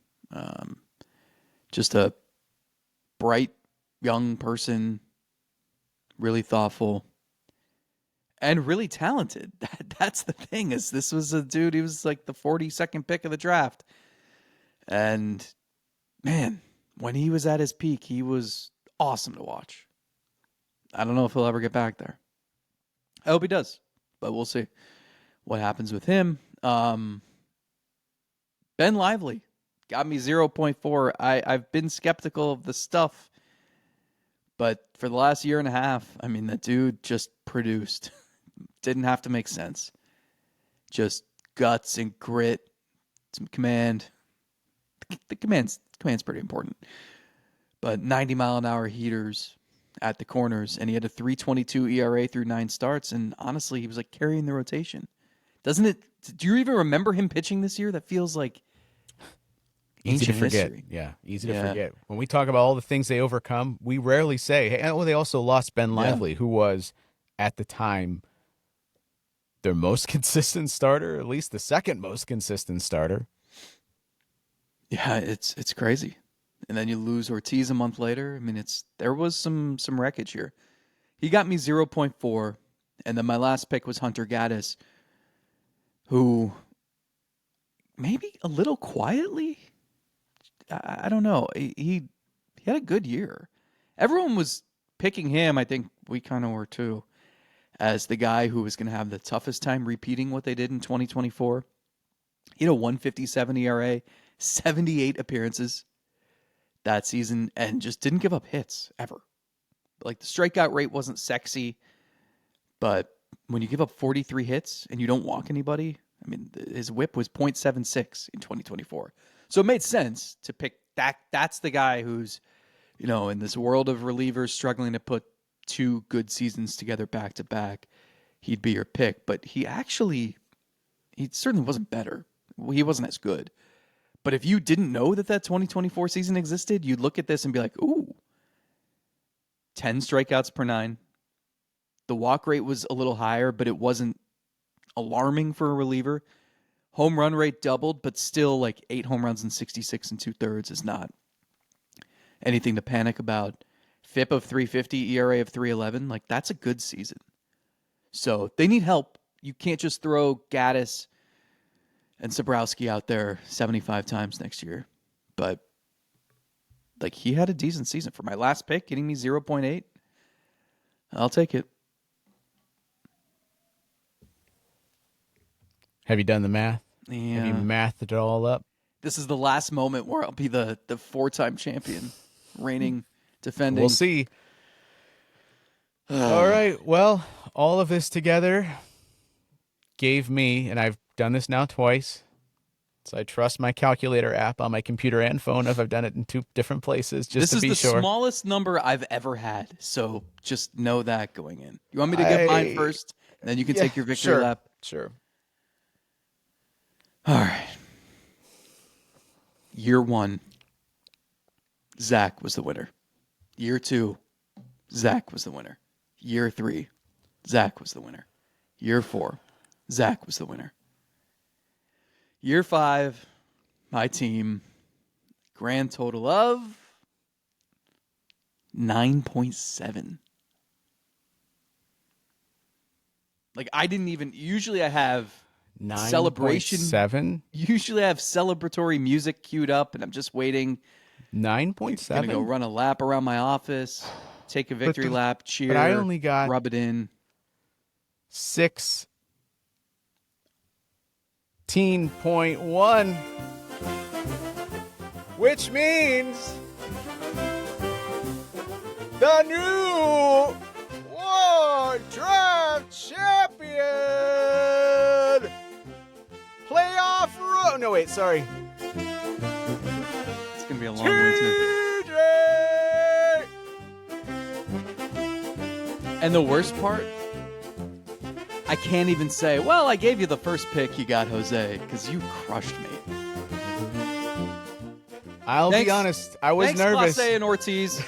Just a bright young person, really thoughtful, and really talented. That's the thing, is this was a dude, he was like the 42nd pick of the draft. And man, when he was at his peak, he was awesome to watch. I don't know if he'll ever get back there. I hope he does, but we'll see what happens with him. Ben Lively got me 0.4. I've been skeptical of the stuff, but for the last year and a half, I mean, that dude just produced. Didn't have to make sense. Just guts and grit, some command. The command's pretty important. But 90-mile-an-hour heaters at the corners, and he had a 3.22 ERA through 9 starts, and honestly, he was like carrying the rotation. Doesn't it? Do you even remember him pitching this year? That feels like easy to forget. history. Yeah, easy to forget. When we talk about all the things they overcome, we rarely say, hey, oh, they also lost Ben Lively, who was, at the time, their most consistent starter, at least the second most consistent starter. Yeah, it's crazy. And then you lose Ortiz a month later. I mean, there was some wreckage here. He got me 0.4, and then my last pick was Hunter Gaddis, who maybe a little quietly, I don't know. He had a good year. Everyone was picking him, I think we kind of were too, as the guy who was going to have the toughest time repeating what they did in 2024. He had a 1.57 ERA, 78 appearances that season, and just didn't give up hits ever. Like, the strikeout rate wasn't sexy, but when you give up 43 hits and you don't walk anybody, I mean, his whip was 0.76 in 2024. So it made sense to pick that. That's the guy who's, in this world of relievers struggling to put 2 good seasons together back to back, he'd be your pick. But he certainly wasn't better. He wasn't as good. But if you didn't know that 2024 season existed, you'd look at this and be like, ooh, 10 strikeouts per 9. The walk rate was a little higher, but it wasn't alarming for a reliever. Home run rate doubled, but still like 8 home runs and 66 2/3 is not anything to panic about. FIP of 350, ERA of 3.11, like that's a good season. So they need help. You can't just throw Gaddis and Sabrowski out there 75 times next year. But like, he had a decent season. For my last pick, getting me 0.8, I'll take it. Have you done the math? Yeah. Have you mathed it all up? This is the last moment where I'll be the 4-time champion, reigning, defending. We'll see. All right. Well, all of this together gave me, and I've done this now twice, so I trust my calculator app on my computer and phone if I've done it in 2 different places, just to be sure. This is the smallest number I've ever had, so just know that going in. You want me to give mine first, and then you can take your victory lap? Sure. All right. Year 1, Zach was the winner. Year 2, Zach was the winner. Year 3, Zach was the winner. Year 4, Zach was the winner. Year 5, my team, grand total of 9.7. Like, I didn't even, usually I have celebration. 9.7? Usually I have celebratory music queued up, and I'm just waiting. 9.7? Gonna go run a lap around my office, take a victory lap, cheer, but I only got rub it in. 16.1, which means the new War Draft Champion playoff no wait, sorry. It's gonna be a long winter. And the worst part, I can't even say, well, I gave you the first pick, you got Jose, because you crushed me. I'll be honest, I was nervous. Thanks, and Ortiz.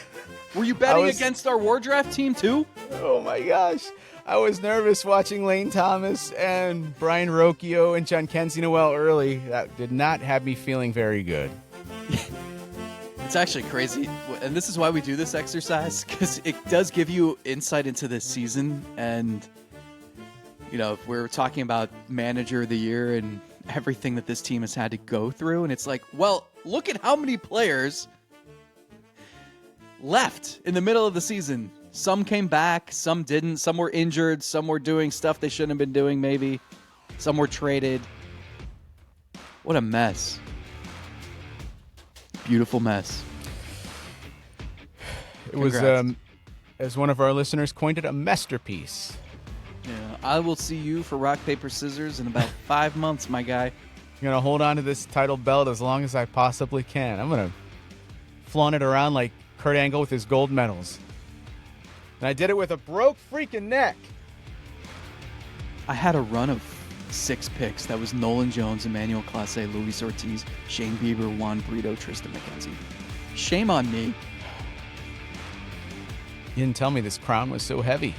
Were you betting against our War Draft team too? Oh my gosh. I was nervous watching Lane Thomas and Brayan Rocchio and Jhonkensy Noel early. That did not have me feeling very good. It's actually crazy, and this is why we do this exercise, because it does give you insight into this season, and if we're talking about manager of the year and everything that this team has had to go through, and it's like, well, look at how many players left in the middle of the season. Some came back, some didn't. Some were injured, some were doing stuff they shouldn't have been doing, maybe. Some were traded. What a mess. Beautiful mess. It was, as one of our listeners coined it, a masterpiece. Yeah, I will see you for rock, paper, scissors in about 5 months, my guy. I'm going to hold on to this title belt as long as I possibly can. I'm going to flaunt it around like Kurt Angle with his gold medals. And I did it with a broke freaking neck. I had a run of 6 picks. That was Nolan Jones, Emmanuel Clase, Luis Ortiz, Shane Bieber, Juan Brito, Tristan McKenzie. Shame on me. You didn't tell me this crown was so heavy.